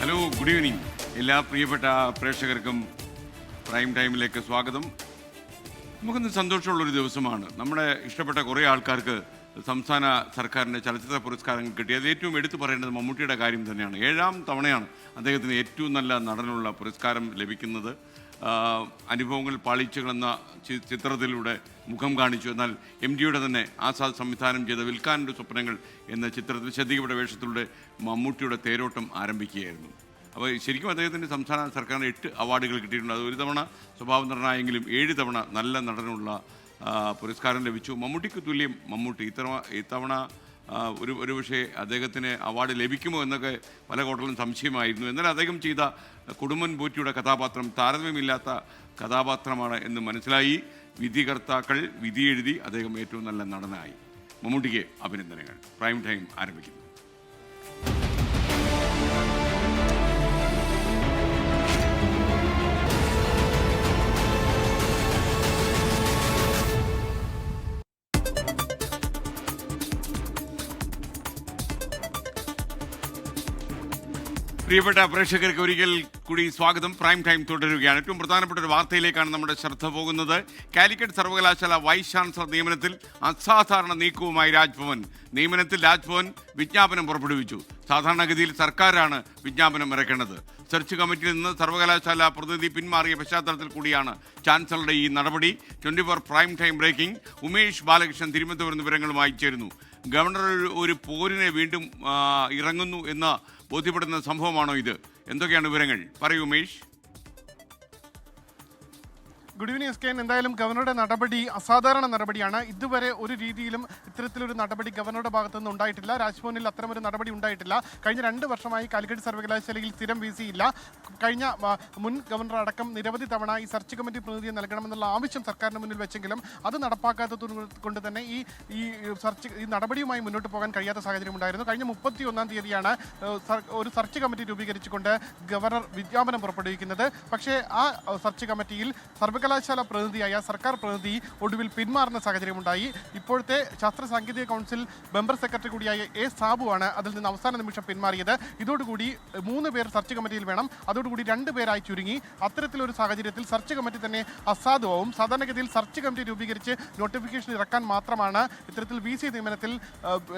Hello, good evening. എല്ലാ പ്രിയപ്പെട്ട പ്രേക്ഷകർക്കും പ്രൈം ടൈമിലേക്ക് സ്വാഗതം. നമുക്കിന്ന് സന്തോഷമുള്ളൊരു ദിവസമാണ്. നമ്മുടെ ഇഷ്ടപ്പെട്ട കുറേ ആൾക്കാർക്ക് സംസ്ഥാന സർക്കാരിൻ്റെ ചലച്ചിത്ര പുരസ്കാരങ്ങൾ കിട്ടി. അത് ഏറ്റവും എടുത്തു പറയേണ്ടത് മമ്മൂട്ടിയുടെ കാര്യം തന്നെയാണ്. 7ാം തവണയാണ് അദ്ദേഹത്തിന് ഏറ്റവും നല്ല നടനുള്ള പുരസ്കാരം ലഭിക്കുന്നത്. അനുഭവങ്ങൾ പാളിച്ചകൾ എന്ന ചിത്രത്തിലൂടെ മുഖം കാണിച്ചു. എന്നാൽ MTയുടെ തന്നെ ആസാദ് സംവിധാനം ചെയ്ത വിൽക്കാൻ്റെ സ്വപ്നങ്ങൾ എന്ന ചിത്രത്തിൽ ശ്രദ്ധിക്കപ്പെട്ട വേഷത്തിലൂടെ മമ്മൂട്ടിയുടെ തേരോട്ടം ആരംഭിക്കുകയായിരുന്നു. അപ്പോൾ ശരിക്കും അദ്ദേഹത്തിൻ്റെ സംസ്ഥാന സർക്കാരിന് 8 അവാർഡുകൾ കിട്ടിയിട്ടുണ്ട്. അത് ഒരു തവണ സ്വഭാവ നടനായെങ്കിലും 7 തവണ നല്ല നടനുള്ള പുരസ്കാരം ലഭിച്ചു. മമ്മൂട്ടിക്ക് തുല്യം മമ്മൂട്ടി ഇത്തവണ ഒരു പക്ഷേ അദ്ദേഹത്തിന് അവാർഡ് ലഭിക്കുമോ എന്നൊക്കെ പല കോട്ടലും സംശയമായിരുന്നു. എന്നാൽ അദ്ദേഹം ചെയ്ത കുടുംബൻ പോറ്റിയുടെ കഥാപാത്രം താരതമ്യമില്ലാത്ത കഥാപാത്രമാണ് എന്ന് മനസ്സിലായി. വിധികർത്താക്കൾ വിധി എഴുതി അദ്ദേഹം ഏറ്റവും നല്ല നടനായി. മമ്മൂട്ടിക്ക് അഭിനന്ദനങ്ങൾ. പ്രൈം ടൈം ആരംഭിക്കുന്നു. പ്രിയപ്പെട്ട പ്രേക്ഷകർക്ക് ഒരിക്കൽ കൂടി സ്വാഗതം. പ്രൈം ടൈം തുടരുകയാണ്. ഏറ്റവും പ്രധാനപ്പെട്ട ഒരു വാർത്തയിലേക്കാണ് നമ്മുടെ ശ്രദ്ധ പോകുന്നത്. കാലിക്കറ്റ് സർവകലാശാല വൈസ് ചാൻസലർ നിയമനത്തിൽ അസാധാരണ നീക്കവുമായി രാജ്ഭവൻ. നിയമനത്തിൽ രാജ്ഭവൻ വിജ്ഞാപനം പുറപ്പെടുവിച്ചു. സാധാരണഗതിയിൽ സർക്കാരാണ് വിജ്ഞാപനം ഇറക്കേണ്ടത്. സെർച്ച് കമ്മിറ്റിയിൽ നിന്ന് സർവകലാശാല പ്രതിനിധി പിന്മാറിയ പശ്ചാത്തലത്തിൽ കൂടിയാണ് ചാൻസലറുടെ ഈ നടപടി. 24 prime time breaking. Umesh Balakrishnan Thiruvananthapuram വിവരങ്ങളുമായി ചേരുന്നു. ഗവർണർ ഒരു പോരിനെ വീണ്ടും ഇറങ്ങുന്നു എന്ന് ബോധ്യപ്പെടുന്ന സംഭവമാണോ ഇത്? എന്തൊക്കെയാണ് വിവരങ്ങൾ? പറയൂ Umesh. Good evening S K. എന്തായാലും ഗവർണറുടെ നടപടി അസാധാരണ നടപടിയാണ്. ഇതുവരെ ഒരു രീതിയിലും ഇത്തരത്തിലൊരു നടപടി ഗവർണറുടെ ഭാഗത്തുനിന്ന് ഉണ്ടായിട്ടില്ല. രാജ്ഭവനിൽ അത്തരമൊരു നടപടി ഉണ്ടായിട്ടില്ല. കഴിഞ്ഞ 2 വർഷമായി കാലിക്കറ്റ് സർവകലാശാലയിൽ സ്ഥിരം VC ഇല്ല. കഴിഞ്ഞ മുൻ ഗവർണർ അടക്കം നിരവധി തവണ ഈ സെർച്ച് കമ്മിറ്റി പ്രതിനിധിയെ നൽകണമെന്നുള്ള ആവശ്യം സർക്കാരിന് മുന്നിൽ വെച്ചെങ്കിലും അത് നടപ്പാക്കാത്തത് കൊണ്ട് തന്നെ ഈ നടപടിയുമായി മുന്നോട്ട് പോകാൻ കഴിയാത്ത സാഹചര്യം ഉണ്ടായിരുന്നു. കഴിഞ്ഞ 31-ാം തീയതിയാണ് ഒരു സെർച്ച് കമ്മിറ്റി രൂപീകരിച്ചുകൊണ്ട് ഗവർണർ വിജ്ഞാപനം പുറപ്പെടുവിക്കുന്നത്. പക്ഷേ ആ സെർച്ച് കമ്മിറ്റിയിൽ സർവകലാശാല പ്രതിനിധിയായ സർക്കാർ പ്രതിനിധി ഒടുവിൽ പിന്മാറുന്ന സാഹചര്യമുണ്ടായി. ഇപ്പോഴത്തെ ശാസ്ത്ര സാങ്കേതിക കൗൺസിൽ മെമ്പർ സെക്രട്ടറി കൂടിയായ A സാബുവാണ് അതിൽ നിന്ന് അവസാന നിമിഷം പിന്മാറിയത്. ഇതോടുകൂടി 3 പേർ സെർച്ച് കമ്മിറ്റിയിൽ വേണം. അതോടുകൂടി 2 പേരായി ചുരുങ്ങി. അത്തരത്തിലൊരു സാഹചര്യത്തിൽ സെർച്ച് കമ്മിറ്റി തന്നെ അസാധുവാവും. സാധാരണഗതിയിൽ സെർച്ച് കമ്മിറ്റി രൂപീകരിച്ച് നോട്ടിഫിക്കേഷൻ ഇറക്കാൻ മാത്രമാണ് ഇത്തരത്തിൽ VC നിയമനത്തിൽ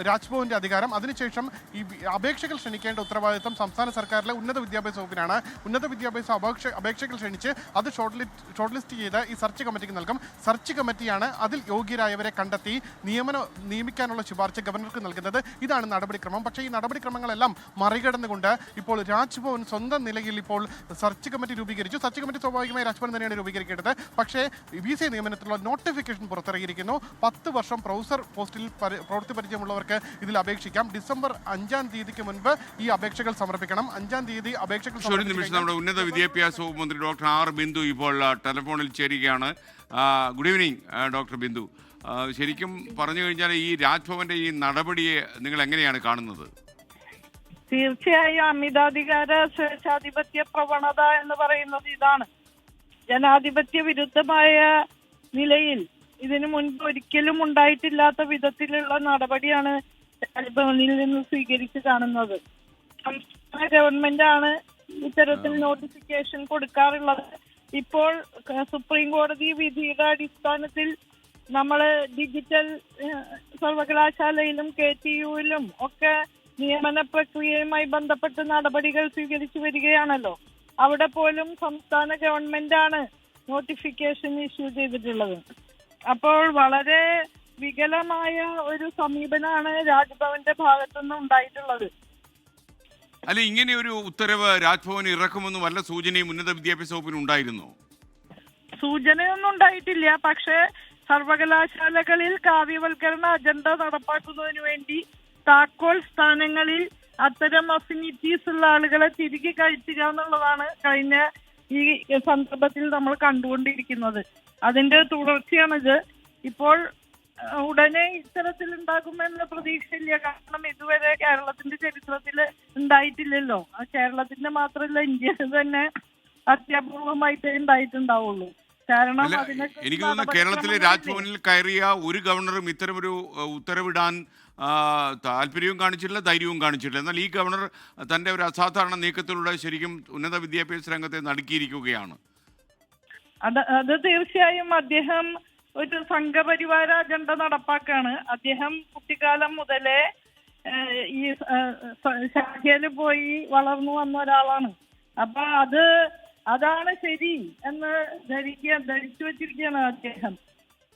രാജ്ഭവന്റെ അധികാരം. അതിനുശേഷം ഈ അപേക്ഷകൾ ക്ഷണിക്കേണ്ട ഉത്തരവാദിത്തം സംസ്ഥാന സർക്കാരിലെ ഉന്നത വിദ്യാഭ്യാസ വകുപ്പിനാണ്. ഉന്നത വിദ്യാഭ്യാസ അപേക്ഷകൾ ക്ഷണിച്ച് അത് ഷോർട്ട് ലിസ്റ്റ് ചെയ്ത് ഈ സെർച്ച് കമ്മിറ്റിക്ക് നൽകും. സെർച്ച് കമ്മിറ്റിയാണ് അതിൽ യോഗ്യരായവരെ കണ്ടെത്തി നിയമിക്കാനുള്ള ശുപാർശ ഗവർണർക്ക് നൽകുന്നത്. ഇതാണ് നടപടിക്രമം. പക്ഷേ ഈ നടപടിക്രമങ്ങളെല്ലാം മറികടന്നുകൊണ്ട് ഇപ്പോൾ രാജ്ഭവൻ സ്വന്തം നിലയിൽ ഇപ്പോൾ സെർച്ച് കമ്മിറ്റി രൂപീകരിച്ചു. സെർച്ച് കമ്മിറ്റി സ്വാഭാവികമായി രാജ്ഭവൻ തന്നെയാണ് രൂപീകരിക്കേണ്ടത്. പക്ഷേ VC നിയമനത്തിലുള്ള നോട്ടിഫിക്കേഷൻ പുറത്തിറങ്ങിയിരിക്കുന്നു. 10 വർഷം പ്രൊഫസർ പോസ്റ്റിൽ പ്രവൃത്തി പരിചയമുള്ളവർക്ക് ഇതിൽ അപേക്ഷിക്കാം. ഡിസംബർ 5-ാം തീയതിക്ക് മുൻപ് ഈ അപേക്ഷകൾ സമർപ്പിക്കണം. 5-ാം തീയതി അപേക്ഷകൾ നമ്മുടെ ഉന്നത വിദ്യാഭ്യാസ വകുപ്പ് മന്ത്രി ഡോക്ടർ R ബിന്ദു ഇപ്പോൾ ടെലിഫോണിൽ ചേരുകയാണ്. Good evening doctor Bindu. ശരിക്കും പറഞ്ഞു കഴിഞ്ഞാൽ ഈ രാജ്ഭവന്റെ ഈ നടപടിയെ നിങ്ങൾ എങ്ങനെയാണ് കാണുന്നത്? തീർച്ചയായും അമിതാധികാര സ്വേച്ഛാധിപത്യ പ്രവണത എന്ന് പറയുന്നത് ഇതാണ്. ജനാധിപത്യ വിരുദ്ധമായ നിലയിൽ ഇതിനു മുൻപ് ഒരിക്കലും ഉണ്ടായിട്ടില്ലാത്ത വിധത്തിലുള്ള നടപടിയാണ് രാജ്ഭവനിൽ നിന്ന് സ്വീകരിച്ച് കാണുന്നത്. സംസ്ഥാന ഗവൺമെന്റാണ് ഇത്തരത്തിൽ നോട്ടിഫിക്കേഷൻ കൊടുക്കാറുള്ളത്. ഇപ്പോൾ സുപ്രീം കോടതി വിധിയുടെ അടിസ്ഥാനത്തിൽ നമ്മൾ ഡിജിറ്റൽ സർവകലാശാലയിലും KTUവിലും ഒക്കെ നിയമന പ്രക്രിയയുമായി ബന്ധപ്പെട്ട് നടപടികൾ സ്വീകരിച്ചു വരികയാണല്ലോ. അവിടെ പോലും സംസ്ഥാന ഗവൺമെന്റാണ് നോട്ടിഫിക്കേഷൻ ഇഷ്യൂ ചെയ്തിട്ടുള്ളത്. അപ്പോൾ വളരെ വികലമായ ഒരു സമീപനമാണ് രാജ്ഭവന്റെ ഭാഗത്തുനിന്ന് ഉണ്ടായിട്ടുള്ളത്. അല്ല, ഇങ്ങനെ ഒരു ഉത്തരവ് രാജ്ഭവൻ ഇറക്കുമെന്ന് വല്ല സൂചനയും ഉന്നത വിദ്യാഭ്യാസ വകുപ്പിന് ഉണ്ടായിരുന്നോ? സൂചനയൊന്നും ഉണ്ടായിട്ടില്ല. പക്ഷേ സർവകലാശാലകളിൽ കാവ്യവൽക്കരണ അജണ്ട നടപ്പാക്കുന്നതിന് വേണ്ടി താക്കോൽ സ്ഥാനങ്ങളിൽ അത്തരം അഫിനിറ്റീസ് ഉള്ള ആളുകളെ തിരികെ കയറ്റുക എന്നുള്ളതാണ് കഴിഞ്ഞ ഈ സന്ദർഭത്തിൽ നമ്മൾ കണ്ടുകൊണ്ടിരിക്കുന്നത്. അതിന്റെ തുടർച്ചയാണിത്. ഇപ്പോൾ ഉടനെ ഇത്തരത്തിൽ ഉണ്ടാകുമെന്ന പ്രതീക്ഷയില്ല. കാരണം ഇതുവരെ കേരളത്തിന്റെ ചരിത്രത്തിൽ ഉണ്ടായിട്ടില്ലല്ലോ. കേരളത്തിന്റെ മാത്രമല്ല, ഇന്ത്യയിൽ തന്നെ അത്യപൂർവമായിട്ടേ ഉണ്ടായിട്ടുണ്ടാവുള്ളൂ. കാരണം എനിക്ക് തോന്നുന്നു കേരളത്തിലെ രാജ്ഭവനിൽ കയറിയ ഒരു ഗവർണറും ഇത്തരമൊരു ഉത്തരവിടാൻ താല്പര്യവും കാണിച്ചിട്ടില്ല, ധൈര്യവും കാണിച്ചിട്ടില്ല. എന്നാൽ ഈ ഗവർണർ തൻ്റെ ഒരു അസാധാരണ നീക്കത്തിലൂടെ ശരിക്കും ഉന്നത വിദ്യാഭ്യാസ രംഗത്തെ നടുക്കിയിരിക്കുകയാണ്. അത് തീർച്ചയായും അദ്ദേഹം ഒരു സംഘപരിവാര അജണ്ട നടപ്പാക്കാണ്. അദ്ദേഹം കുട്ടിക്കാലം മുതലേ ഈ ശാഖയിൽ പോയി വളർന്നു വന്ന ഒരാളാണ്. അപ്പൊ അതാണ് ശരി എന്ന് ധരിച്ചു വെച്ചിരിക്കുകയാണ് അദ്ദേഹം.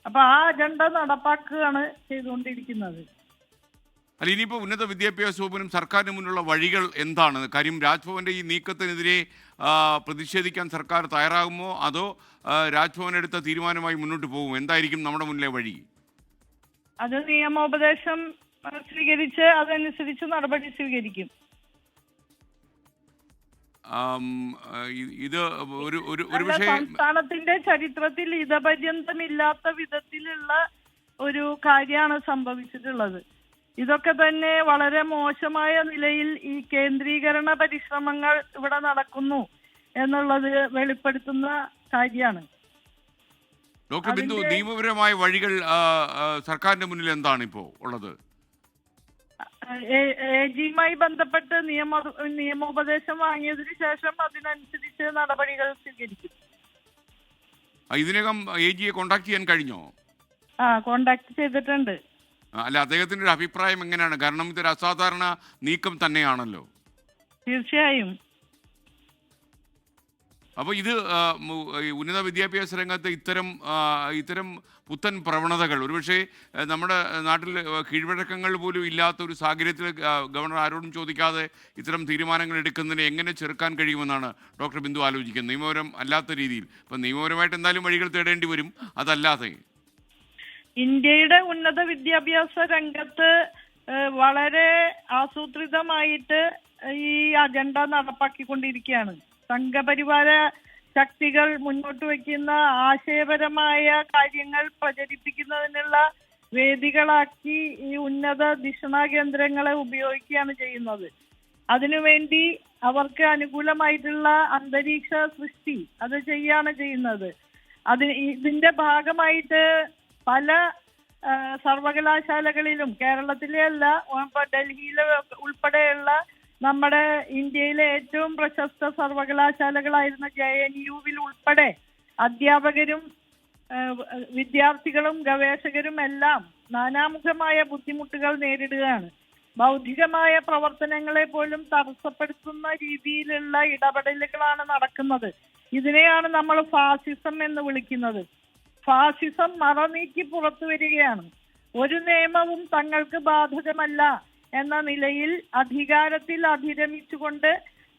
അപ്പൊ ആ അജണ്ട നടപ്പാക്കുകയാണ് ചെയ്തുകൊണ്ടിരിക്കുന്നത്. അല്ല, ഇനിയിപ്പോൾ ഉന്നത വിദ്യാഭ്യാസ വകുപ്പിനും സർക്കാരിന് മുന്നിലുള്ള വഴികൾ എന്താണ്? കാര്യം രാജ്ഭവന്റെ ഈ നീക്കത്തിനെതിരെ പ്രതിഷേധിക്കാൻ സർക്കാർ തയ്യാറാകുമോ, അതോ രാജ്ഭവൻ എടുത്ത തീരുമാനമായി മുന്നോട്ട് പോകും? എന്തായിരിക്കും നമ്മുടെ മുന്നിലെ വഴി? അത് നിയമോപദേശം സ്വീകരിച്ച് അതനുസരിച്ച് നടപടി സ്വീകരിക്കും. ഇത് ഒരു പക്ഷേ സംസ്ഥാനത്തിന്റെ ചരിത്രത്തിൽ ഇതപര്യന്തമില്ലാത്ത വിധത്തിലുള്ള ഒരു കാര്യമാണ് സംഭവിച്ചിട്ടുള്ളത്. ഇതൊക്കെ തന്നെ വളരെ മോശമായ നിലയിൽ ഈ കേന്ദ്രീകരണ പരിശ്രമങ്ങൾ ഇവിടെ നടക്കുന്നു എന്നുള്ളത് വെളിപ്പെടുത്തുന്ന കാര്യമാണ്. ഡോക്ടർ ബിന്ദു, നിയമപരമായ വഴികൾ സർക്കാരിന്റെ മുന്നിൽ എന്താണ് ഇപ്പോൾ ഉള്ളത്? എജിയുമായി ബന്ധപ്പെട്ട് നിയമോപദേശം വാങ്ങിയതിനു ശേഷം അതിനനുസരിച്ച് നടപടികൾ സ്വീകരിക്കും. ഇതിനകം എജിയെ കോണ്ടാക്ട് ചെയ്യാൻ കഴിഞ്ഞോ? കോണ്ടാക്ട് ചെയ്തിട്ടുണ്ട്. അല്ല, അദ്ദേഹത്തിന്റെ ഒരു അഭിപ്രായം എങ്ങനെയാണ്? കാരണം ഇതൊരു അസാധാരണ നീക്കം തന്നെയാണല്ലോ. തീർച്ചയായും. അപ്പോൾ ഇത് ഉന്നത വിദ്യാഭ്യാസ രംഗത്ത് ഇത്തരം പുത്തൻ പ്രവണതകൾ ഒരുപക്ഷെ നമ്മുടെ നാട്ടിൽ കീഴ്വഴക്കങ്ങൾ പോലും ഇല്ലാത്ത ഒരു സാഹചര്യത്തിൽ ഗവർണർ ആരോടും ചോദിക്കാതെ ഇത്തരം തീരുമാനങ്ങൾ എടുക്കുന്നതിനെ എങ്ങനെ ചെറുക്കാൻ കഴിയുമെന്നാണ് ഡോക്ടർ ബിന്ദു ആലോചിക്കുന്നത്, നിയമപരം അല്ലാത്ത രീതിയിൽ? ഇപ്പം നിയമപരമായിട്ട് എന്തായാലും വഴികൾ തേടേണ്ടി വരും. അതല്ലാതെ ഇന്ത്യയുടെ ഉന്നത വിദ്യാഭ്യാസ രംഗത്ത് വളരെ ആസൂത്രിതമായിട്ട് ഈ അജണ്ട നടപ്പാക്കിക്കൊണ്ടിരിക്കുകയാണ്. സംഘപരിവാര ശക്തികൾ മുന്നോട്ട് വയ്ക്കുന്ന ആശയപരമായ കാര്യങ്ങൾ പ്രചരിപ്പിക്കുന്നതിനുള്ള വേദികളാക്കി ഈ ഉന്നത ധിഷണാ കേന്ദ്രങ്ങളെ ഉപയോഗിക്കുകയാണ് ചെയ്യുന്നത്. അതിനുവേണ്ടി അവർക്ക് അനുകൂലമായിട്ടുള്ള അന്തരീക്ഷ സൃഷ്ടി അത് ചെയ്യാണ് ചെയ്യുന്നത്. ഇതിന്റെ ഭാഗമായിട്ട് പല സർവകലാശാലകളിലും, കേരളത്തിലെ അല്ല, ഡൽഹിയിലെ ഉൾപ്പെടെയുള്ള നമ്മുടെ ഇന്ത്യയിലെ ഏറ്റവും പ്രശസ്ത സർവകലാശാലകളായിരുന്ന JNUവിൽ ഉൾപ്പെടെ അധ്യാപകരും വിദ്യാർത്ഥികളും ഗവേഷകരും എല്ലാം നാനാമുഖമായ ബുദ്ധിമുട്ടുകൾ നേരിടുകയാണ്. ബൗദ്ധികമായ പ്രവർത്തനങ്ങളെ പോലും തടസ്സപ്പെടുത്തുന്ന രീതിയിലുള്ള ഇടപെടലുകളാണ് നടക്കുന്നത്. ഇതിനെയാണ് നമ്മൾ ഫാസിസം എന്ന് വിളിക്കുന്നത്. ഫാസിസം മറനീക്കി പുറത്തു വരികയാണ്. ഒരു നിയമവും തങ്ങൾക്ക് ബാധകമല്ല എന്ന നിലയിൽ അധികാരത്തിൽ അഭിരമിച്ചുകൊണ്ട്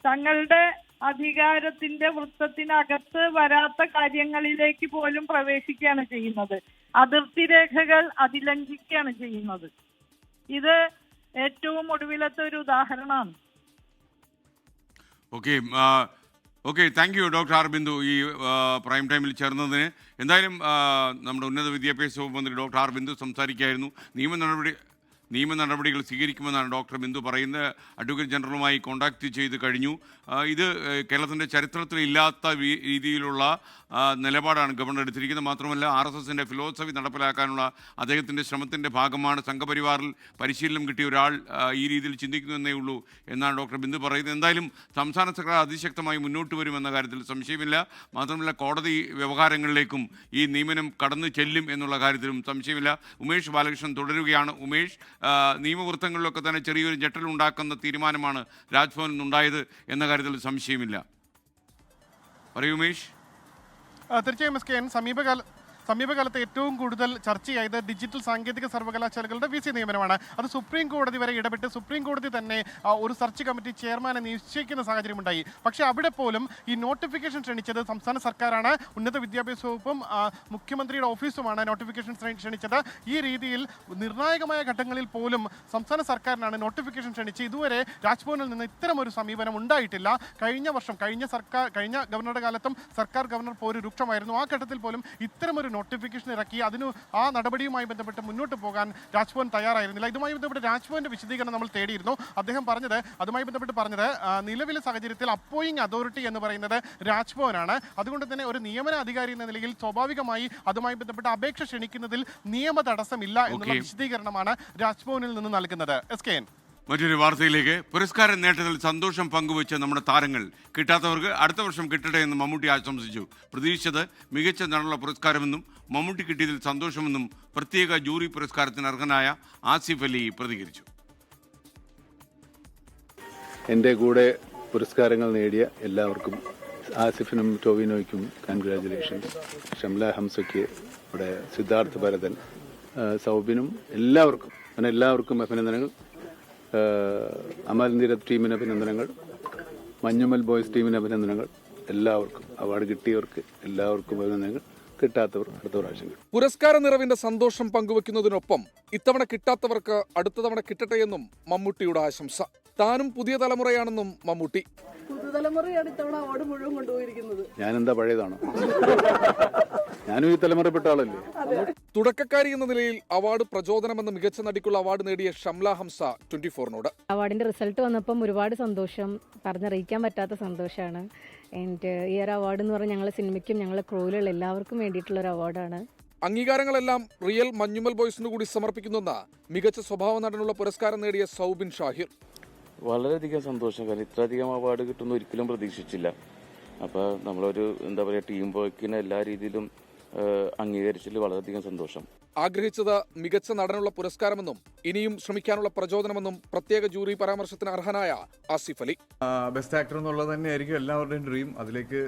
തങ്ങളുടെ അധികാരത്തിന്റെ വൃത്തത്തിനകത്ത് വരാത്ത കാര്യങ്ങളിലേക്ക് പോലും പ്രവേശിക്കുകയാണ് ചെയ്യുന്നത്. അതിർത്തി രേഖകൾ അതിലംഘിക്കുകയാണ് ചെയ്യുന്നത്. ഇത് ഏറ്റവും ഒടുവിലത്തെ ഒരു ഉദാഹരണമാണ്. Okay, thank you doctor R Bindu ഈ പ്രൈം ടൈമിൽ ചേർന്നതിന്. എന്തായാലും നമ്മുടെ ഉന്നത വിദ്യാഭ്യാസ വകുപ്പ് മന്ത്രി ഡോക്ടർ ആർ ബിന്ദു സംസാരിക്കുകയായിരുന്നു. നിയമ നടപടികൾ സ്വീകരിക്കുമെന്നാണ് ഡോക്ടർ ബിന്ദു പറയുന്നത്. അഡ്വക്കേറ്റ് ജനറലുമായി കോൺടാക്ട് ചെയ്ത് കഴിഞ്ഞു. ഇത് കേരളത്തിൻ്റെ ചരിത്രത്തിൽ ഇല്ലാത്ത രീതിയിലുള്ള നിലപാടാണ് ഗവർണർ എടുത്തിരിക്കുന്നത്. മാത്രമല്ല RSSൻ്റെ ഫിലോസഫി നടപ്പിലാക്കാനുള്ള അദ്ദേഹത്തിൻ്റെ ശ്രമത്തിൻ്റെ ഭാഗമാണ്. സംഘപരിവാറിൽ പരിശീലനം കിട്ടിയ ഒരാൾ ഈ രീതിയിൽ ചിന്തിക്കുന്നതേ ഉള്ളൂ എന്നാണ് ഡോക്ടർ ബിന്ദു പറയുന്നത്. എന്തായാലും സംസ്ഥാന സർക്കാർ അതിശക്തമായി മുന്നോട്ട് വരുമെന്ന കാര്യത്തിൽ സംശയമില്ല. മാത്രമല്ല കോടതി വ്യവഹാരങ്ങളിലേക്കും ഈ നിയമനം കടന്നു ചെല്ലും എന്നുള്ള കാര്യത്തിലും സംശയമില്ല. ഉമേഷ് ബാലകൃഷ്ണൻ തുടരുകയാണ്. ഉമേഷ്, നിയമവൃത്തങ്ങളിലൊക്കെ തന്നെ ചെറിയൊരു ഞെട്ടലുണ്ടാക്കുന്ന തീരുമാനമാണ് രാജ്ഭവനിൽ നിന്നുണ്ടായത് എന്ന കാര്യത്തിൽ സംശയമില്ല. പറയൂ ഉമേഷ്. തീർച്ചയായും SKN, സമീപകാലത്ത് ഏറ്റവും കൂടുതൽ ചർച്ചയായത് ഡിജിറ്റൽ സാങ്കേതിക സർവകലാശാലകളുടെ VC നിയമനമാണ്. അത് സുപ്രീം കോടതി വരെ ഇടപെട്ട് സുപ്രീം കോടതി തന്നെ ഒരു സെർച്ച് കമ്മിറ്റി ചെയർമാനെ നിശ്ചയിക്കുന്ന സാഹചര്യമുണ്ടായി. പക്ഷേ അവിടെ പോലും ഈ നോട്ടിഫിക്കേഷൻ ക്ഷണിച്ചത് സംസ്ഥാന സർക്കാരാണ്. ഉന്നത വിദ്യാഭ്യാസ വകുപ്പും മുഖ്യമന്ത്രിയുടെ ഓഫീസുമാണ് നോട്ടിഫിക്കേഷൻ ക്ഷണിച്ചത്. ഈ രീതിയിൽ നിർണായകമായ ഘട്ടങ്ങളിൽ പോലും സംസ്ഥാന സർക്കാരിനാണ് നോട്ടിഫിക്കേഷൻ ക്ഷണിച്ച് ഇതുവരെ രാജ്ഭവനിൽ നിന്ന് ഇത്തരമൊരു സമീപനം ഉണ്ടായിട്ടില്ല. കഴിഞ്ഞ ഗവർണറുടെ കാലത്തും സർക്കാർ ഗവർണർ പോര് രൂക്ഷമായിരുന്നു. ആ ഘട്ടത്തിൽ പോലും ഇത്തരമൊരു നോട്ടിഫിക്കേഷൻ ഇറക്കി. ആ നടപടിയുമായി ബന്ധപ്പെട്ട് മുന്നോട്ട് പോകാൻ രാജ്ഭവൻ തയ്യാറായിരുന്നില്ല. ഇതുമായി ബന്ധപ്പെട്ട് രാജ്ഭവന്റെ വിശദീകരണം നമ്മൾ തേടിയിരുന്നു. അദ്ദേഹം അതുമായി ബന്ധപ്പെട്ട് പറഞ്ഞത് നിലവിലെ സാഹചര്യത്തിൽ അപ്പോയിങ് അതോറിറ്റി എന്ന് പറയുന്നത് രാജ്ഭവനാണ്. അതുകൊണ്ട് തന്നെ ഒരു നിയമന അധികാരി എന്ന നിലയിൽ സ്വാഭാവികമായി അതുമായി ബന്ധപ്പെട്ട് അപേക്ഷ ക്ഷണിക്കുന്നതിൽ നിയമ തടസ്സമില്ല എന്നുള്ള വിശദീകരണമാണ് രാജ്ഭവനിൽ നിന്ന് നൽകുന്നത്. SKN. മറ്റൊരു വാർത്തയിലേക്ക്. പുരസ്കാരം നേട്ടത്തിൽ സന്തോഷം പങ്കുവെച്ച നമ്മുടെ താരങ്ങൾ കിട്ടാത്തവർക്ക് അടുത്ത വർഷം കിട്ടട്ടെ എന്ന് മമ്മൂട്ടി ആശംസിച്ചു. പ്രതീക്ഷിച്ചത് മികച്ച നടനുള്ള പുരസ്കാരമെന്നും മമ്മൂട്ടി കിട്ടിയതിൽ സന്തോഷമെന്നും പ്രത്യേക ജൂറി പുരസ്കാരത്തിന് അർഹനായ ആസിഫ് അലി പ്രതികരിച്ചു. എൻ്റെ കൂടെ പുരസ്കാരങ്ങൾ നേടിയ എല്ലാവർക്കും, ആസിഫിനും ടോവിനോയ്ക്കും കൺഗ്രാജുലേഷൻസ്, ഷംല ഹംസയ്ക്ക്, ഇവിടെ സിദ്ധാർത്ഥ് ഭരതൻ, സൗബിനും എല്ലാവർക്കും അഭിനന്ദനങ്ങൾ. അമൽ നീരത് ടീമിന് അഭിനന്ദനങ്ങൾ, മഞ്ഞുമൽ ബോയ്സ് ടീമിന് അഭിനന്ദനങ്ങൾ. എല്ലാവർക്കും അവാർഡ് കിട്ടിയവർക്ക് എല്ലാവർക്കും അഭിനന്ദനങ്ങൾ. കിട്ടാത്തവർ അടുത്ത പ്രാവശ്യം. പുരസ്കാര നിറവിന്റെ സന്തോഷം പങ്കുവെക്കുന്നതിനൊപ്പം ഇത്തവണ കിട്ടാത്തവർക്ക് അടുത്ത തവണ കിട്ടട്ടെയെന്നും മമ്മൂട്ടിയുടെ ആശംസ. താനും പുതിയ തലമുറയാണെന്നും മമ്മൂട്ടി. പുതുതലമുറയാണ് ഇത്തവണ അവാർഡ് മുഴുവൻ കൊണ്ടുപോയിരിക്കുന്നത്. ഞാനെന്താ പഴയതാണോ? ഞാനും ഈ തലമുറപ്പെട്ട ആളല്ലേ. തുടക്കക്കാരി എന്ന നിലയിൽ അവാർഡ് പ്രചോദനമെന്ന മികച്ച നടിക്കുള്ള അവാർഡ് നേടിയ ഷംല ഹംസ 24നോട്. അവാർഡിന്റെ റിസൾട്ട് വന്നപ്പം ഒരുപാട് സന്തോഷം, പറഞ്ഞറിയിക്കാൻ പറ്റാത്ത സന്തോഷമാണ്. ആൻഡ് ഈ ഒരു അവാർഡ് എന്ന് പറഞ്ഞാൽ ഞങ്ങളുടെ സിനിമയ്ക്കും ഞങ്ങളുടെ ക്രൂവിലുള്ള എല്ലാവർക്കും വേണ്ടിയിട്ടുള്ള ഒരു അവാർഡാണ്. അംഗീകാരങ്ങളെല്ലാം റിയൽ മഞ്ഞുമൽ ബോയ്സിനു കൂടി സമർപ്പിക്കുന്നെന്ന മികച്ച സ്വഭാവ നടനുള്ള പുരസ്കാരം നേടിയ സൗബിൻ ഷാഹിർ. വളരെയധികം സന്തോഷം. കാരണം ഇത്രയധികം അവാർഡ് കിട്ടുന്ന ഒരിക്കലും പ്രതീക്ഷിച്ചില്ല. അപ്പോൾ നമ്മളൊരു ടീം വർക്കിനെ എല്ലാ രീതിയിലും അംഗീകരിച്ചതിൽ വളരെയധികം സന്തോഷം. ആഗ്രഹിച്ചത് മികച്ച നടനുള്ള പുരസ്കാരമെന്നും ഇനിയും ശ്രമിക്കാനുള്ള പ്രചോദനമെന്നും പ്രത്യേക ജൂറി പരാമർശത്തിന് അർഹനായ ആസിഫ് അലി. ബെസ്റ്റ് ആക്ടർ എന്നുള്ളത് തന്നെയായിരിക്കും എല്ലാവരുടെയും ഡ്രീം. അതിലേക്ക്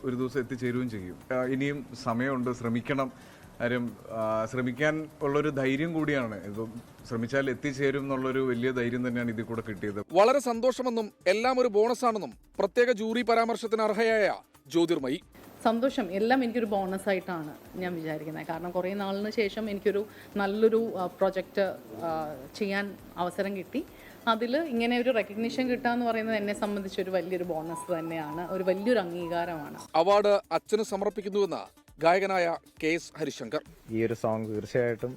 ഒരു ദിവസം എത്തിച്ചേരുകയും ചെയ്യും. ഇനിയും സമയമുണ്ട്, ശ്രമിക്കണം. കാര്യം ശ്രമിക്കാൻ ഉള്ളൊരു ധൈര്യം കൂടിയാണ്. ഇപ്പം ശ്രമിച്ചാൽ എത്തിച്ചേരും എന്നുള്ളൊരു വലിയ ധൈര്യം തന്നെയാണ് ഇതിൽ കൂടെ കിട്ടിയത്. വളരെ സന്തോഷമെന്നും എല്ലാം ഒരു ബോണസാണെന്നും പ്രത്യേക ജൂറി പരാമർശത്തിന് അർഹയായ ജ്യോതിർമയി. സന്തോഷം എല്ലാം എനിക്കൊരു ബോണസായിട്ടാണ് ഞാൻ വിചാരിക്കുന്നത്. കാരണം കുറേ നാളിന് ശേഷം എനിക്കൊരു നല്ലൊരു പ്രൊജക്റ്റ് ചെയ്യാൻ അവസരം കിട്ടി. അതിൽ ഇങ്ങനെ ഒരു റെക്കഗ്നിഷൻ കിട്ടുക എന്ന് പറയുന്നത് എന്നെ സംബന്ധിച്ചൊരു വലിയൊരു ബോണസ് തന്നെയാണ്, ഒരു വലിയൊരു അംഗീകാരമാണ്. അവാർഡ് അച്ഛന് സമർപ്പിക്കുന്നുവെന്ന് ഗായകനായ KS ഹരിശങ്കർ. ഈ ഒരു സോങ് തീർച്ചയായിട്ടും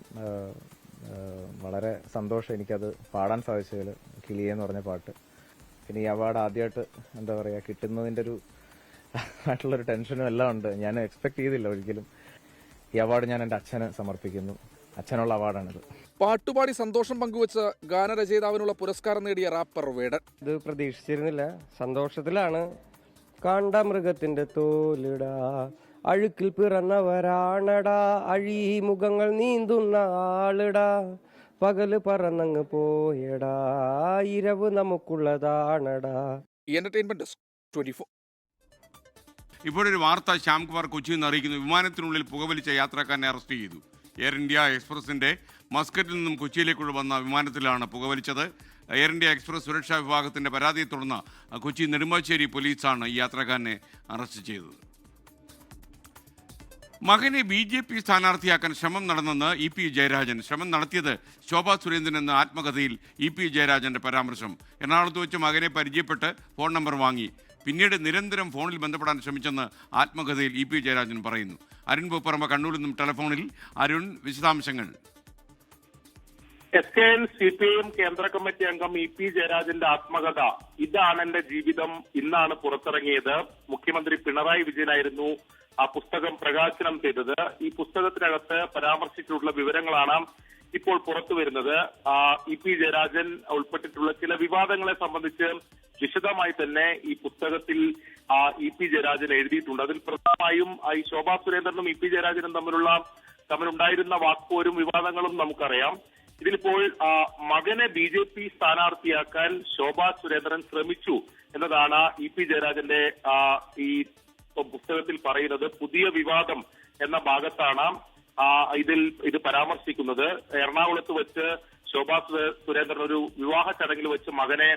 വളരെ സന്തോഷം എനിക്കത് പാടാൻ സാധിച്ചതിൽ. കിളിയെന്ന് പറഞ്ഞ പാട്ട്. പിന്നെ ഈ അവാർഡ് ആദ്യമായിട്ട് എന്താ പറയുക കിട്ടുന്നതിൻ്റെ ആയിട്ടുള്ളൊരു ടെൻഷനും എല്ലാം ഉണ്ട്. ഞാൻ എക്സ്പെക്ട് ചെയ്തില്ല ഒരിക്കലും. ഈ അവാർഡ് ഞാൻ എൻ്റെ അച്ഛന് സമർപ്പിക്കുന്നു. അച്ഛനുള്ള അവാർഡാണിത്. പാട്ടുപാടി സന്തോഷം പങ്കുവച്ച് ഗാനരചയിതാവിനുള്ള പുരസ്കാരം നേടിയ റാപ്പർ വേടൻ. ഇത് പ്രതീക്ഷിച്ചിരുന്നില്ല, സന്തോഷത്തിലാണ്. കാണ്ട മൃഗത്തിന്റെ തോലിടാ, അഴുക്കിൽ പിറന്നവരാണടാ, അഴിമുഖങ്ങൾ നീന്തുന്ന ആളിടാ, പകല് പറന്നങ്ങ് പോയടാ, ഇരവ് നമുക്കുള്ളതാണടാ. Entertainment desk 24. ഇപ്പോഴൊരു വാർത്ത ശ്യാംകുമാർ കൊച്ചിയിൽ നിന്ന് അറിയിക്കുന്നു. വിമാനത്തിനുള്ളിൽ പുകവലിച്ച യാത്രക്കാരനെ അറസ്റ്റ് ചെയ്തു. എയർ ഇന്ത്യ എക്സ്പ്രസിന്റെ മസ്കറ്റിൽ നിന്നും കൊച്ചിയിലേക്കുള്ള വന്ന വിമാനത്തിലാണ് പുകവലിച്ചത്. എയർ ഇന്ത്യ എക്സ്പ്രസ് സുരക്ഷാ വിഭാഗത്തിന്റെ പരാതിയെ തുടർന്ന് കൊച്ചി നെടുമ്പാശ്ശേരി പോലീസാണ് ഈ യാത്രക്കാരനെ അറസ്റ്റ് ചെയ്തത്. മകനെ BJP സ്ഥാനാർത്ഥിയാക്കാൻ ശ്രമം നടന്നെന്ന് EP ജയരാജൻ. ശ്രമം നടത്തിയത് ശോഭാ സുരേന്ദ്രൻ എന്ന ആത്മകഥയിൽ EP ജയരാജന്റെ പരാമർശം. എറണാകുളത്ത് വെച്ച് മകനെ പരിചയപ്പെട്ട് ഫോൺ നമ്പർ വാങ്ങി, പിന്നീട് നിരന്തരം ഫോണിൽ ബന്ധപ്പെടാൻ ശ്രമിച്ചെന്ന് ആത്മകഥയിൽ EP ജയരാജൻ പറയുന്നു. അരുൺ പൂപ്പറമ്പ കണ്ണൂരിൽ നിന്നും ടെലിഫോണിൽ. അരുൺ, വിശദാംശങ്ങൾ. SKN CPIM കേന്ദ്ര കമ്മിറ്റി അംഗം EP ജയരാജന്റെ ആത്മകഥ ഇതാണ് എന്റെ ജീവിതം ഇന്നാണ് പുറത്തിറങ്ങിയത്. മുഖ്യമന്ത്രി പിണറായി വിജയനായിരുന്നു ആ പുസ്തകം പ്രകാശനം ചെയ്തത്. ഈ പുസ്തകത്തിനകത്ത് പരാമർശിച്ചിട്ടുള്ള വിവരങ്ങളാണ് ഇപ്പോൾ പുറത്തു വരുന്നത്. EP ജയരാജൻ ഉൾപ്പെട്ടിട്ടുള്ള ചില വിവാദങ്ങളെ സംബന്ധിച്ച് വിശദമായി തന്നെ ഈ പുസ്തകത്തിൽ EP ജയരാജൻ എഴുതിയിട്ടുണ്ട്. അതിൽ പ്രധാനമായും ഈ ശോഭാ സുരേന്ദ്രനും EP ജയരാജനും തമ്മിലുണ്ടായിരുന്ന വാക്പോരും വിവാദങ്ങളും നമുക്കറിയാം. ഇതിലിപ്പോൾ മകനെ BJP സ്ഥാനാർത്ഥിയാക്കാൻ ശോഭാ സുരേന്ദ്രൻ ശ്രമിച്ചു എന്നതാണ് EP ജയരാജന്റെ ഈ പുസ്തകത്തിൽ പറയുന്നത്. പുതിയ വിവാദം എന്ന ഭാഗത്താണ് ഇത് പരാമർശിക്കുന്നത്. എറണാകുളത്ത് വെച്ച് ശോഭാ സുരേന്ദ്രൻ ഒരു വിവാഹ ചടങ്ങിൽ വെച്ച് മകനെ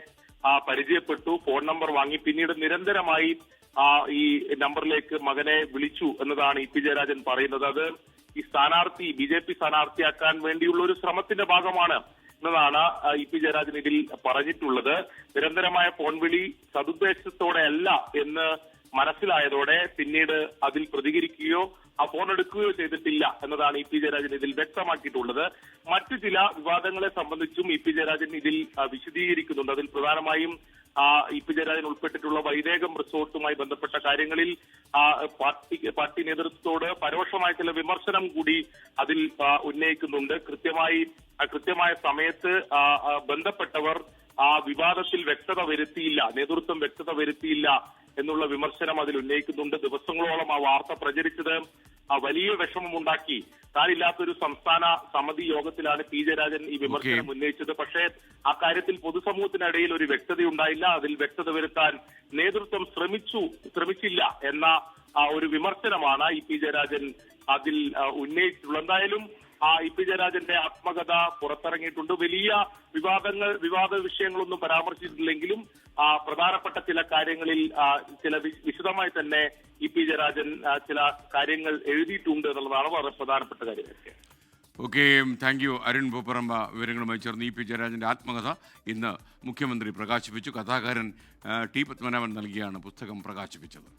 പരിചയപ്പെട്ടു, ഫോൺ നമ്പർ വാങ്ങി, പിന്നീട് നിരന്തരമായി ഈ നമ്പറിലേക്ക് മകനെ വിളിച്ചു എന്നതാണ് EP ജയരാജൻ പറയുന്നത്. അത് ഈ BJP സ്ഥാനാർത്ഥിയാക്കാൻ വേണ്ടിയുള്ള ഒരു ശ്രമത്തിന്റെ ഭാഗമാണ് എന്നതാണ് EP ജയരാജൻ ഇതിൽ പറഞ്ഞിട്ടുള്ളത്. നിരന്തരമായ ഫോൺ വിളി സതുദ്ദേശത്തോടെ അല്ല എന്ന് മനസ്സിലായതോടെ പിന്നീട് അതിൽ പ്രതികരിക്കുകയോ ആ ഫോൺ എടുക്കുകയോ ചെയ്തിട്ടില്ല എന്നതാണ് ഇ പി ജയരാജൻ ഇതിൽ വ്യക്തമാക്കിയിട്ടുള്ളത്. മറ്റു ചില വിവാദങ്ങളെ സംബന്ധിച്ചും ഇ പി ജയരാജൻ ഇതിൽ വിശദീകരിക്കുന്നുണ്ട്. അതിൽ പ്രധാനമായും ഇ പി ജയരാജൻ ഉൾപ്പെട്ടിട്ടുള്ള വൈദേകം റിസോർട്ടുമായി ബന്ധപ്പെട്ട കാര്യങ്ങളിൽ പാർട്ടി നേതൃത്വത്തോട് പരോക്ഷമായ ചില വിമർശനം കൂടി അതിൽ ഉന്നയിക്കുന്നുണ്ട്. കൃത്യമായ സമയത്ത് ബന്ധപ്പെട്ടവർ ആ വിവാദത്തിൽ വ്യക്തത വരുത്തിയില്ല, നേതൃത്വം വ്യക്തത വരുത്തിയില്ല എന്നുള്ള വിമർശനം അതിൽ ഉന്നയിക്കുന്നുണ്ട്. ദിവസങ്ങളോളം ആ വാർത്ത പ്രചരിച്ചത് വലിയ വിഷമമുണ്ടാക്കി. താനില്ലാത്തൊരു സംസ്ഥാന സമിതി യോഗത്തിലാണ് പി ജയരാജൻ ഈ വിമർശനം ഉന്നയിച്ചത്. പക്ഷേ ആ കാര്യത്തിൽ പൊതുസമൂഹത്തിനിടയിൽ ഒരു വ്യക്തതയുണ്ടായില്ല. അതിൽ വ്യക്തത വരുത്താൻ നേതൃത്വം ശ്രമിച്ചില്ല എന്ന ഒരു വിമർശനമാണ് ഇ പി ജയരാജൻ അതിൽ ഉന്നയിച്ചിട്ടുള്ളത്. എന്തായാലും ഇ പി ജയരാജന്റെ ആത്മകഥ പുറത്തിറങ്ങിയിട്ടുണ്ട്. വലിയ വിവാദ വിഷയങ്ങളൊന്നും പരാമർശിച്ചിട്ടില്ലെങ്കിലും പ്രധാനപ്പെട്ട ചില കാര്യങ്ങളിൽ ചില വിശദമായി തന്നെ ഇ പി ജയരാജൻ ചില കാര്യങ്ങൾ എഴുതിയിട്ടുണ്ട് എന്നുള്ളതാണ് വളരെ പ്രധാനപ്പെട്ട കാര്യമൊക്കെ. Okay, thank U Arun Pooparamba. വിവരങ്ങളുമായി ചേർന്ന് ഇ പി ജയരാജന്റെ ആത്മകഥ ഇന്ന് മുഖ്യമന്ത്രി പ്രകാശിപ്പിച്ചു. കഥാകാരൻ ടി പത്മനാഭൻ നൽകിയാണ് പുസ്തകം പ്രകാശിപ്പിച്ചത്.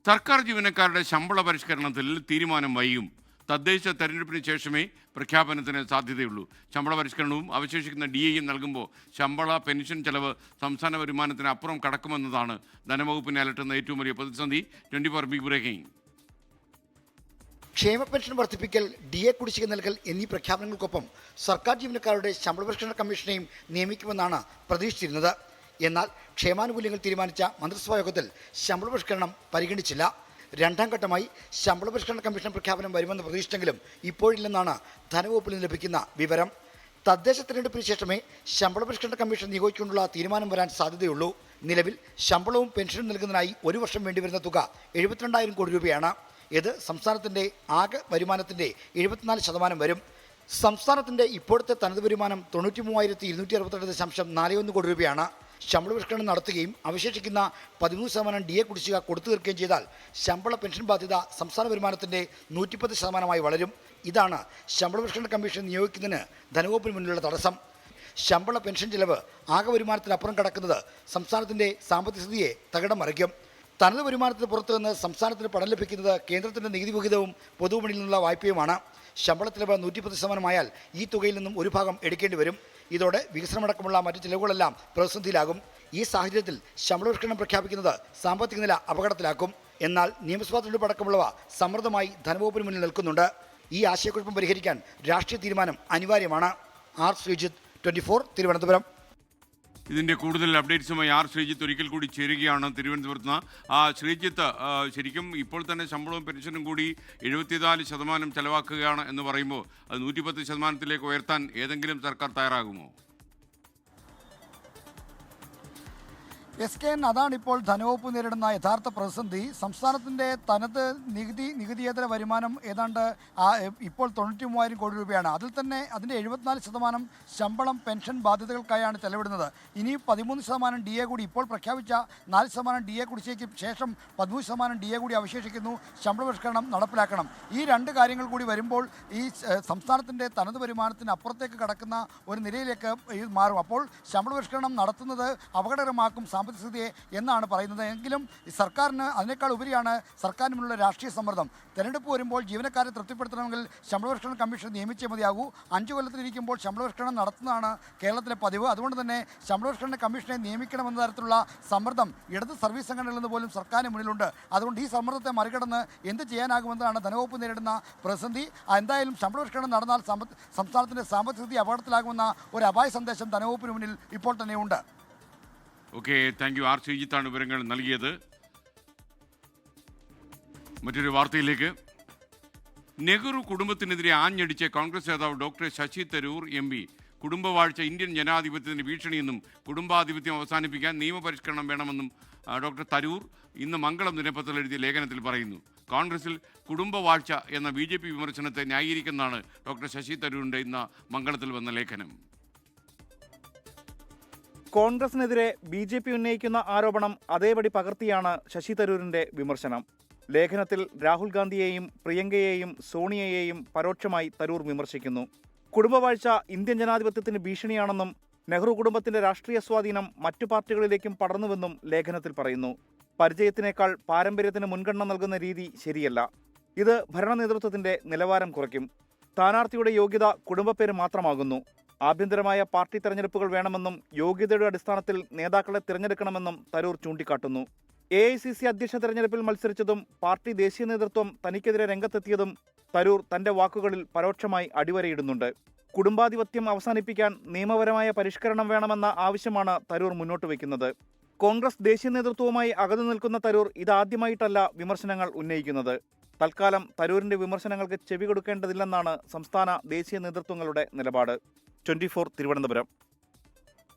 സർക്കാർ ജീവനക്കാരുടെ ശമ്പള പരിഷ്കരണത്തിൽ തീരുമാനം വൈകും. തദ്ദേശ തെരഞ്ഞെടുപ്പിന് ശേഷമേ പ്രഖ്യാപനത്തിന് സാധ്യതയുള്ളൂ. ശമ്പള പരിഷ്കരണവും അവശേഷിക്കുന്ന DAയും നൽകുമ്പോൾ ശമ്പള പെൻഷൻ ചെലവ് സംസ്ഥാന വരുമാനത്തിന് അപ്പുറം കടക്കുമെന്നതാണ് ധനവകുപ്പിനെ അലട്ടുന്ന ഏറ്റവും വലിയ പ്രതിസന്ധി. 24 ബിഗ് ബ്രേക്കിംഗ്. ക്ഷേമ പെൻഷൻ വർദ്ധിപ്പിക്കൽ, DA കുടിശ്ശിക നൽകൽ എന്നീ പ്രഖ്യാപനങ്ങൾക്കൊപ്പം സർക്കാർ ജീവനക്കാരുടെ ശമ്പള പരിഷ്കരണ കമ്മീഷനെയും നിയമിക്കുമെന്നാണ് പ്രതീക്ഷിച്ചിരുന്നത്. എന്നാൽ ക്ഷേമാനുകൂല്യങ്ങൾ തീരുമാനിച്ച മന്ത്രിസഭാ യോഗത്തിൽ ശമ്പള പരിഷ്കരണം പരിഗണിച്ചില്ല. രണ്ടാം ഘട്ടമായി ശമ്പള പരിഷ്കരണ കമ്മീഷൻ പ്രഖ്യാപനം വരുമെന്ന് പ്രതീക്ഷിച്ചെങ്കിലും ഇപ്പോഴില്ലെന്നാണ് ധനവകുപ്പിൽ നിന്ന് ലഭിക്കുന്ന വിവരം. തദ്ദേശ തെരഞ്ഞെടുപ്പിന് ശേഷമേ ശമ്പള പരിഷ്കരണ കമ്മീഷൻ നിയോഗിച്ചുകൊണ്ടുള്ള തീരുമാനം വരാൻ സാധ്യതയുള്ളൂ. നിലവിൽ ശമ്പളവും പെൻഷനും നൽകുന്നതിനായി ഒരു വർഷം വേണ്ടിവരുന്ന തുക 72,000 കോടി രൂപയാണ്. ഇത് സംസ്ഥാനത്തിൻ്റെ ആകെ വരുമാനത്തിൻ്റെ 74% വരും. സംസ്ഥാനത്തിൻ്റെ ഇപ്പോഴത്തെ തനത് വരുമാനം 93,262.41 കോടി രൂപയാണ്. ശമ്പള പരിഷ്കരണം നടത്തുകയും അവശേഷിക്കുന്ന 13% DA കുടിശ്ശിക കൊടുത്തു തീർക്കുകയും ചെയ്താൽ ശമ്പള പെൻഷൻ ബാധ്യത സംസ്ഥാന വരുമാനത്തിൻ്റെ 110% വളരും. ഇതാണ് ശമ്പള പരിഷ്കരണ കമ്മീഷൻ നിയോഗിക്കുന്നതിന് ധനവകുപ്പിന് മുന്നിലുള്ള തടസ്സം. ശമ്പള പെൻഷൻ ചെലവ് ആകെ വരുമാനത്തിനപ്പുറം കടക്കുന്നത് സംസ്ഥാനത്തിൻ്റെ സാമ്പത്തിക സ്ഥിതിയെ തകിടം മറിക്കും. തനത് വരുമാനത്തിന് പുറത്തു നിന്ന് സംസ്ഥാനത്തിന് പണം ലഭിക്കുന്നത് കേന്ദ്രത്തിൻ്റെ നികുതി വിഹിതവും പൊതുവിപണിയിൽ നിന്നുള്ള വായ്പയുമാണ്. ശമ്പള ചെലവ് 110% ഈ തുകയിൽ നിന്നും ഒരു ഭാഗം എടുക്കേണ്ടി വരും. ഇതോടെ വികസനമടക്കമുള്ള മറ്റു ചിലവുകളെല്ലാം പ്രതിസന്ധിയിലാകും. ഈ സാഹചര്യത്തിൽ ശമ്പള പരിഷ്കരണം പ്രഖ്യാപിക്കുന്നത് സാമ്പത്തിക നില അപകടത്തിലാക്കും. എന്നാൽ നിയമസഭാ തെരഞ്ഞെടുപ്പ് അടക്കമുള്ളവ സമ്മർദ്ദമായി ധനവകുപ്പിന് മുന്നിൽ നിൽക്കുന്നുണ്ട്. ഈ ആശയക്കുഴപ്പം പരിഹരിക്കാൻ രാഷ്ട്രീയ തീരുമാനം അനിവാര്യമാണ്. ആർ ശ്രീജിത്ത്, 24 തിരുവനന്തപുരം. ഇതിൻ്റെ കൂടുതൽ അപ്ഡേറ്റ്സുമായി ശ്രീജിത്ത് ഒരിക്കൽ കൂടി ചേരുകയാണ് തിരുവനന്തപുരത്ത് നിന്ന്. ശ്രീജിത്ത്, ശരിക്കും ഇപ്പോൾ തന്നെ ശമ്പളവും പെൻഷനും കൂടി 74% ചെലവാക്കുകയാണ് എന്ന് പറയുമ്പോൾ അത് 110% ഉയർത്താൻ ഏതെങ്കിലും സർക്കാർ തയ്യാറാകുമോ? SKN അതാണിപ്പോൾ ധനവകുപ്പ് നേരിടുന്ന യഥാർത്ഥ പ്രതിസന്ധി. സംസ്ഥാനത്തിൻ്റെ തനത് നികുതിയേതര വരുമാനം ഏതാണ്ട് ഇപ്പോൾ 93,000 കോടി രൂപയാണ്. അതിൽ തന്നെ അതിൻ്റെ 74% ശമ്പളം പെൻഷൻ ബാധ്യതകൾക്കായാണ് ചെലവിടുന്നത്. ഇനി 13% DA കൂടി, ഇപ്പോൾ പ്രഖ്യാപിച്ച 4% DA കുടിശ്ശികയ്ക്ക് ശേഷം 13% DA കൂടി അവശേഷിക്കുന്നു. ശമ്പള പരിഷ്കരണം നടപ്പിലാക്കണം. ഈ രണ്ട് കാര്യങ്ങൾ കൂടി വരുമ്പോൾ ഈ സംസ്ഥാനത്തിൻ്റെ തനത് വരുമാനത്തിന് അപ്പുറത്തേക്ക് കടക്കുന്ന ഒരു നിലയിലേക്ക് ഇത് മാറും. അപ്പോൾ ശമ്പള പരിഷ്കരണം നടത്തുന്നത് അപകടകരമാക്കും സ്ഥിതിയെ എന്നാണ് പറയുന്നത്. എങ്കിലും സർക്കാരിന് അതിനേക്കാൾ ഉപരിയാണ് സർക്കാരിന് മുന്നിലുള്ള രാഷ്ട്രീയ സമ്മർദ്ദം. തെരഞ്ഞെടുപ്പ് വരുമ്പോൾ ജീവനക്കാരെ തൃപ്തിപ്പെടുത്തണമെങ്കിൽ ശമ്പള പരിഷ്കരണ കമ്മീഷൻ നിയമിച്ചേ മതിയാകൂ. 5 കൊല്ലത്തിലിരിക്കുമ്പോൾ ശമ്പള പരിഷ്കരണം നടത്തുന്നതാണ് കേരളത്തിലെ പതിവ്. അതുകൊണ്ട് തന്നെ ശമ്പള പരിഷ്കരണ കമ്മീഷനെ നിയമിക്കണമെന്ന തരത്തിലുള്ള സമ്മർദ്ദം ഇടത് സർവീസ് സംഘടനകളിൽ നിന്ന് പോലും സർക്കാരിന് മുന്നിലുണ്ട്. അതുകൊണ്ട് ഈ സമ്മർദ്ദത്തെ മറികടന്ന് എന്ത് ചെയ്യാനാകുമെന്നതാണ് ധനവകുപ്പ് നേരിടുന്ന പ്രതിസന്ധി. എന്തായാലും ശമ്പള പരിഷ്കരണം നടന്നാൽ സംസ്ഥാനത്തിൻ്റെ സാമ്പത്തിക സ്ഥിതി അപകടത്തിലാകുമെന്ന ഒരു അപായ സന്ദേശം ധനവകുപ്പിന് മുന്നിൽ ഇപ്പോൾ തന്നെയുണ്ട്. Okay, thank U. ശ്രീജിത്താണ് വിവരങ്ങൾ നൽകിയത്. മറ്റൊരു വാർത്തയിലേക്ക്. നെഹ്റു കുടുംബത്തിനെതിരെ ആഞ്ഞടിച്ച കോൺഗ്രസ് നേതാവ് ഡോക്ടർ ശശി തരൂർ MP കുടുംബവാഴ്ച ഇന്ത്യൻ ജനാധിപത്യത്തിന് ഭീഷണിയെന്നും കുടുംബാധിപത്യം അവസാനിപ്പിക്കാൻ നിയമപരിഷ്കരണം വേണമെന്നും ഡോക്ടർ തരൂർ ഇന്ന് മംഗളം ദിനപത്രത്തിൽ എഴുതിയ ലേഖനത്തിൽ പറയുന്നു. കോൺഗ്രസിൽ കുടുംബവാഴ്ച എന്ന BJP വിമർശനത്തെ ന്യായീകരിക്കുന്നതാണ് ഡോക്ടർ ശശി തരൂരിൻ്റെ ഇന്ന് മംഗളത്തിൽ വന്ന ലേഖനം. കോൺഗ്രസിനെതിരെ BJP ഉന്നയിക്കുന്ന ആരോപണം അതേപടി പകർത്തിയാണ് ശശി തരൂരിന്റെ വിമർശനം. ലേഖനത്തിൽ രാഹുൽ ഗാന്ധിയെയും പ്രിയങ്കയെയും സോണിയയെയും പരോക്ഷമായി തരൂർ വിമർശിക്കുന്നു. കുടുംബവാഴ്ച ഇന്ത്യൻ ജനാധിപത്യത്തിന് ഭീഷണിയാണെന്നും നെഹ്റു കുടുംബത്തിന്റെ രാഷ്ട്രീയ സ്വാധീനം മറ്റു പാർട്ടികളിലേക്കും പടർന്നുവെന്നും ലേഖനത്തിൽ പറയുന്നു. പരിചയത്തിനേക്കാൾ പാരമ്പര്യത്തിന് മുൻഗണന നൽകുന്ന രീതി ശരിയല്ല. ഇത് ഭരണ നേതൃത്വത്തിന്റെ നിലവാരം കുറയ്ക്കും. സ്ഥാനാർത്ഥിയുടെ യോഗ്യത കുടുംബപ്പേര് മാത്രമാകുന്നു. ആഭ്യന്തരമായ പാർട്ടി തെരഞ്ഞെടുപ്പുകൾ വേണമെന്നും യോഗ്യതയുടെ അടിസ്ഥാനത്തിൽ നേതാക്കളെ തിരഞ്ഞെടുക്കണമെന്നും തരൂർ ചൂണ്ടിക്കാട്ടുന്നു. AICC അധ്യക്ഷ തെരഞ്ഞെടുപ്പിൽ മത്സരിച്ചതും പാർട്ടി ദേശീയ നേതൃത്വം തനിക്കെതിരെ രംഗത്തെത്തിയതും തരൂർ തന്റെ വാക്കുകളിൽ പരോക്ഷമായി അടിവരയിടുന്നുണ്ട്. കുടുംബാധിപത്യം അവസാനിപ്പിക്കാൻ നിയമപരമായ പരിഷ്കരണം വേണമെന്ന ആവശ്യമാണ് തരൂർ മുന്നോട്ട് വയ്ക്കുന്നത്. കോൺഗ്രസ് ദേശീയ നേതൃത്വവുമായി അകന്നു നിൽക്കുന്ന തരൂർ ഇതാദ്യമായിട്ടല്ല വിമർശനങ്ങൾ ഉന്നയിക്കുന്നത്. തൽക്കാലം തരൂരിന്റെ വിമർശനങ്ങൾക്ക് ചെവി കൊടുക്കേണ്ടതില്ലെന്നാണ് സംസ്ഥാന ദേശീയ നേതൃത്വങ്ങളുടെ നിലപാട്. 24 തിരുവനന്തപുരം.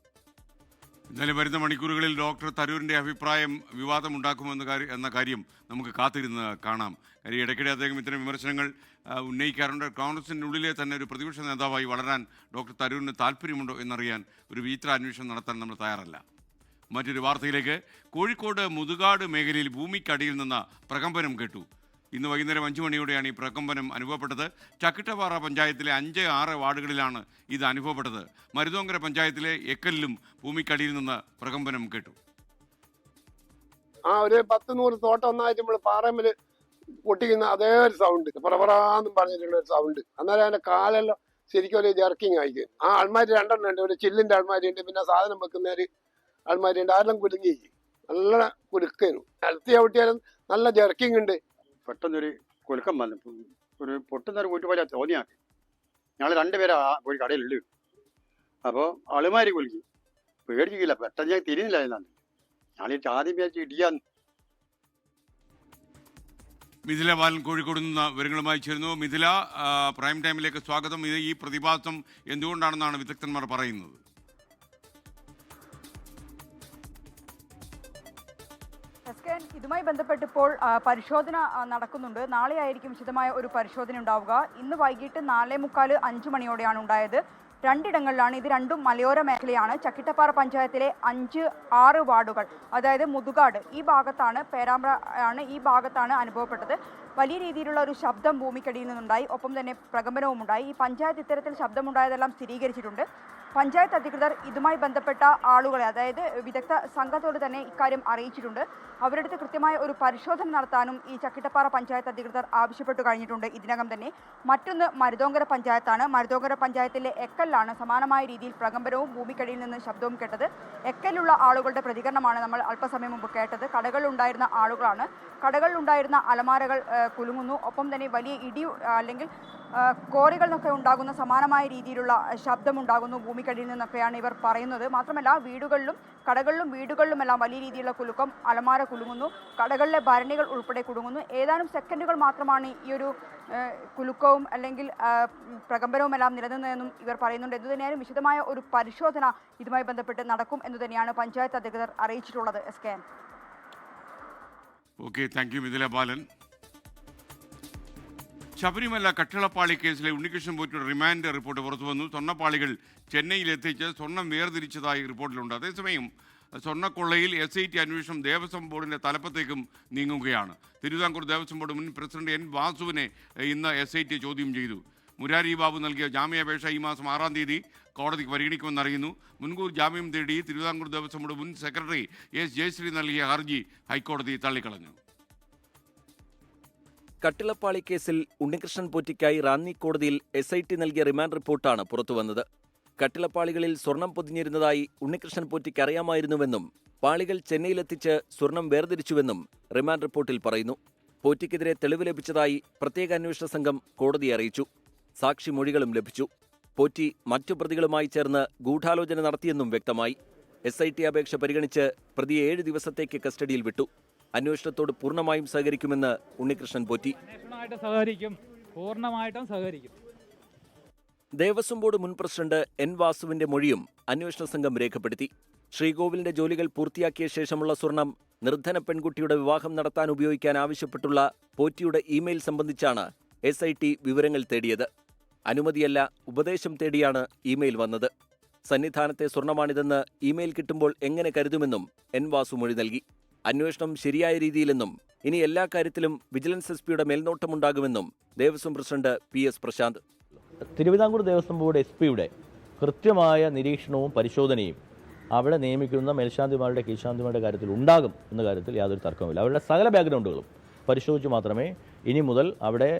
ഇന്നലെ വരുന്ന മണിക്കൂറുകളിൽ ഡോക്ടർ തരൂരിൻ്റെ അഭിപ്രായം വിവാദമുണ്ടാക്കുമെന്ന കാര്യം നമുക്ക് കാത്തിരുന്ന് കാണാം. കാര്യം ഇടയ്ക്കിടെ അദ്ദേഹം ഇത്തരം വിമർശനങ്ങൾ ഉന്നയിക്കാറുണ്ട്. കോൺഗ്രസിൻ്റെ ഉള്ളിലെ തന്നെ ഒരു പ്രതിപക്ഷ നേതാവായി വളരാൻ ഡോക്ടർ തരൂരിന് താല്പര്യമുണ്ടോ എന്നറിയാൻ ഒരു വിചിത്ര അന്വേഷണം നടത്താൻ നമ്മൾ തയ്യാറല്ല. മറ്റൊരു വാർത്തയിലേക്ക്. കോഴിക്കോട് മുതുകാട് മേഖലയിൽ ഭൂമിക്കടിയിൽ നിന്ന് പ്രകമ്പനം കേട്ടു. ഇന്ന് വൈകുന്നേരം 5 മണിയോടെയാണ് ഈ പ്രകമ്പനം അനുഭവപ്പെട്ടത്. ചക്കിട്ടപ്പാറ പഞ്ചായത്തിലെ 5-6 വാർഡുകളിലാണ് ഇത് അനുഭവപ്പെട്ടത്. മരുതോങ്കര പഞ്ചായത്തിലെ എക്കലിലും ഭൂമിക്കടിയിൽ നിന്ന് പ്രകമ്പനം കേട്ടു. ഒരു 10-100 തോട്ടം ഒന്നായിട്ട് നമ്മൾ പാറമ്മിൽ പൊട്ടിക്കുന്ന അതേ ഒരു സൗണ്ട്, പറപറാന്നും പറഞ്ഞിട്ടുള്ള ഒരു സൗണ്ട്. അന്നേരം അതിന്റെ കാലെല്ലാം ശരിക്കും ഒരു ജർക്കിങ് ആയിരിക്കും. അൾമാരി 2 ഉണ്ട്. ഒരു ചില്ലിന്റെ അൾമാരി ഉണ്ട്, പിന്നെ സാധനം വെക്കുന്ന ഒരു അൾമാരി ഉണ്ട്. ആരെല്ലാം കുലുങ്ങി നല്ല കുലുക്കുന്നു. നിലത്തി ചവിട്ടിയാലും നല്ല ജർക്കിങ് ഉണ്ട്. പെട്ടെന്നൊരു കുലുക്കം വന്നു, ഒരു പൊട്ടുന്നൊരു കൂട്ടുപോലെ തോന്നിയാക്കി. ഞങ്ങൾ 2 പേരാ പോയി കടയിലുള്ളു. അപ്പോൾ അളുമാരി കുലുക്കി, പേടിച്ചില്ല. പെട്ടെന്ന് ഞാൻ തിരിഞ്ഞില്ല എന്നാണ് ഞങ്ങൾ ആദ്യം വിചാരിച്ച് ഇടിയാന്ന്. മിഥില ബാലൻ കോഴിക്കോട് നിന്ന് വിവരങ്ങളുമായി ചേരുന്നു. മിഥില, പ്രൈം ടൈമിലേക്ക് സ്വാഗതം. ഈ പ്രതിഭാസം എന്തുകൊണ്ടാണെന്നാണ് വിദഗ്ധന്മാർ പറയുന്നത്? ഇതുമായി ബന്ധപ്പെട്ട് ഇപ്പോൾ പരിശോധന നടക്കുന്നുണ്ട്. നാളെയായിരിക്കും വിശദമായ ഒരു പരിശോധന ഉണ്ടാവുക. ഇന്ന് വൈകിട്ട് 4:45-5 മണിയോടെയാണ് ഉണ്ടായത്. 2 ഇടങ്ങളിലാണ്. ഇത് രണ്ടും മലയോര മേഖലയാണ്. ചക്കിട്ടപ്പാറ പഞ്ചായത്തിലെ 5-6 വാർഡുകൾ, അതായത് മുതുകാട് ഈ ഭാഗത്താണ്, പേരാമ്പ്ര ആണ് ഈ ഭാഗത്താണ് അനുഭവപ്പെട്ടത്. വലിയ രീതിയിലുള്ള ഒരു ശബ്ദം ഭൂമിക്കടിയിൽ നിന്നുണ്ടായി. ഒപ്പം തന്നെ പ്രകമ്പനവും ഉണ്ടായി. ഈ പഞ്ചായത്ത് ഇത്തരത്തിൽ ശബ്ദമുണ്ടായതെല്ലാം സ്ഥിരീകരിച്ചിട്ടുണ്ട്. പഞ്ചായത്ത് അധികൃതർ ഇതുമായി ബന്ധപ്പെട്ട ആളുകളെ, അതായത് വിദഗ്ധ സംഘത്തോട് തന്നെ ഇക്കാര്യം അറിയിച്ചിട്ടുണ്ട്. അവരെടുത്ത് കൃത്യമായ ഒരു പരിശോധന നടത്താനും ഈ ചക്കിട്ടപ്പാറ പഞ്ചായത്ത് അധികൃതർ ആവശ്യപ്പെട്ടു കഴിഞ്ഞിട്ടുണ്ട് ഇതിനകം തന്നെ. മറ്റൊന്ന് മരുതോങ്കര പഞ്ചായത്താണ്. മരുതോങ്കര പഞ്ചായത്തിലെ എക്കലിലാണ് സമാനമായ രീതിയിൽ പ്രകമ്പനവും ഭൂമിക്കടിയിൽ നിന്ന് ശബ്ദവും കേട്ടത്. എക്കലിലുള്ള ആളുകളുടെ പ്രതികരണമാണ് നമ്മൾ അല്പസമയം മുമ്പ് കേട്ടത്. കടകളിലുണ്ടായിരുന്ന ആളുകളാണ്. കടകളിലുണ്ടായിരുന്ന അലമാരകൾ കുലുങ്ങുന്നു. ഒപ്പം തന്നെ വലിയ ഇടി അല്ലെങ്കിൽ കോറികളിൽ നിന്നൊക്കെ ഉണ്ടാകുന്ന സമാനമായ രീതിയിലുള്ള ശബ്ദമുണ്ടാകുന്നു ഭൂമിക്കടിയിൽ നിന്നൊക്കെയാണ് ഇവർ പറയുന്നത്. മാത്രമല്ല വീടുകളിലും വീടുകളിലുമെല്ലാം വലിയ രീതിയിലുള്ള കുലുക്കം, അലമാര കുലുങ്ങുന്നു, കടകളിലെ ഭരണികൾ ഉൾപ്പെടെ കുലുങ്ങുന്നു. ഏതാനും സെക്കൻഡുകൾ മാത്രമാണ് ഈ ഒരു കുലുക്കവും അല്ലെങ്കിൽ പ്രകമ്പനവും എല്ലാം നിലനിന്നതെന്നും ഇവർ പറയുന്നുണ്ട്. എന്തുതന്നെയാലും വിശദമായ ഒരു പരിശോധന ഇതുമായി ബന്ധപ്പെട്ട് നടക്കും എന്ന് തന്നെയാണ് പഞ്ചായത്ത് അധികൃതർ അറിയിച്ചിട്ടുള്ളത്. SKN. Okay, thank you Mithila Balan. Sabarimala കട്ടിളപ്പാളി കേസിലെ ഉണ്ണികൃഷ്ണൻ പോറ്റിയുടെ റിമാൻഡ് റിപ്പോർട്ട് പുറത്തുവന്നു. സ്വർണ്ണപ്പാളികൾ ചെന്നൈയിലെത്തിച്ച് സ്വർണം വേർതിരിച്ചതായി റിപ്പോർട്ടിലുണ്ട്. അതേസമയം സ്വർണ്ണക്കൊള്ളയിൽ SIT അന്വേഷണം ദേവസ്വം ബോർഡിൻ്റെ തലപ്പത്തേക്കും നീങ്ങുകയാണ്. തിരുവിതാംകൂർ ദേവസ്വം ബോർഡ് മുൻ പ്രസിഡന്റ് N. വാസുവിനെ ഇന്ന് SIT ചോദ്യം ചെയ്തു. മുരാരി ബാബു നൽകിയ ജാമ്യാപേക്ഷ ഈ മാസം 6-ാം തീയതി കോടതിക്ക് പരിഗണിക്കുമെന്നറിയുന്നു. മുൻകൂർ ജാമ്യം തേടി തിരുവിതാംകൂർ ദേവസ്വം ബോർഡ് മുൻ സെക്രട്ടറി S. ജയശ്രീ നൽകിയ ഹർജി ഹൈക്കോടതി തള്ളിക്കളഞ്ഞു. കട്ടിളപ്പാളി കേസിൽ ഉണ്ണികൃഷ്ണൻ പോറ്റിക്കായി റാന്നി കോടതിയിൽ SIT നൽകിയ റിമാൻഡ് റിപ്പോർട്ടാണ് പുറത്തുവന്നത്. കട്ടിളപ്പാളികളിൽ സ്വർണം പൊതിഞ്ഞിരുന്നതായി ഉണ്ണികൃഷ്ണൻ പോറ്റിക്ക് അറിയാമായിരുന്നുവെന്നും പാളികൾ ചെന്നൈയിലെത്തിച്ച് സ്വർണം വേർതിരിച്ചുവെന്നും റിമാൻഡ് റിപ്പോർട്ടിൽ പറയുന്നു. പോറ്റിക്കെതിരെ തെളിവ് ലഭിച്ചതായി പ്രത്യേക അന്വേഷണ സംഘം കോടതിയെ അറിയിച്ചു. സാക്ഷി മൊഴികളും ലഭിച്ചു. പോറ്റി മറ്റു പ്രതികളുമായി ചേർന്ന് ഗൂഢാലോചന നടത്തിയെന്നും വ്യക്തമായി. SIT അപേക്ഷ പരിഗണിച്ച് പ്രതിയെ 7 ദിവസത്തേക്ക് കസ്റ്റഡിയിൽ വിട്ടു. അന്വേഷണത്തോട് പൂർണ്ണമായും സഹകരിക്കുമെന്ന് ഉണ്ണികൃഷ്ണൻ പോറ്റി. പൂർണ്ണമായിട്ടും സഹകരിക്കും. ദേവസ്വം ബോർഡ് മുൻ പ്രസിഡന്റ് N. വാസുവിന്റെ മൊഴിയും അന്വേഷണ സംഘം രേഖപ്പെടുത്തി. ശ്രീകോവിലിന്റെ ജോലികൾ പൂർത്തിയാക്കിയ ശേഷമുള്ള സ്വർണം നിർധന പെൺകുട്ടിയുടെ വിവാഹം നടത്താൻ ഉപയോഗിക്കാൻ ആവശ്യപ്പെട്ടുള്ള പോറ്റിയുടെ ഇമെയിൽ സംബന്ധിച്ചാണ് SIT വിവരങ്ങൾ തേടിയത്. അനുമതിയല്ല, ഉപദേശം തേടിയാണ് ഇമെയിൽ വന്നത്. സന്നിധാനത്തെ സ്വർണമാണിതെന്ന് ഇമെയിൽ കിട്ടുമ്പോൾ എങ്ങനെ കരുതുമെന്നും N. വാസു മൊഴി നൽകി. അന്വേഷണം ശരിയായ രീതിയിലെന്നും ഇനി എല്ലാ കാര്യത്തിലും വിജിലൻസ് SP-യുടെ മേൽനോട്ടമുണ്ടാകുമെന്നും Devaswom president PS. Prashanth. Travancore Devaswom board SP-യുടെ കൃത്യമായ നിരീക്ഷണവും പരിശോധനയും അവിടെ നിയമിക്കുന്ന മേൽശാന്തിമാരുടെ കീഴ്ശാന്തിമാരുടെ കാര്യത്തിൽ ഉണ്ടാകും എന്ന കാര്യത്തിൽ യാതൊരു തർക്കവുമില്ല. അവരുടെ സകല ബാക്ക്ഗ്രൗണ്ടുകളും പരിശോധിച്ച് മാത്രമേ ഇനി മുതൽ അവിടെ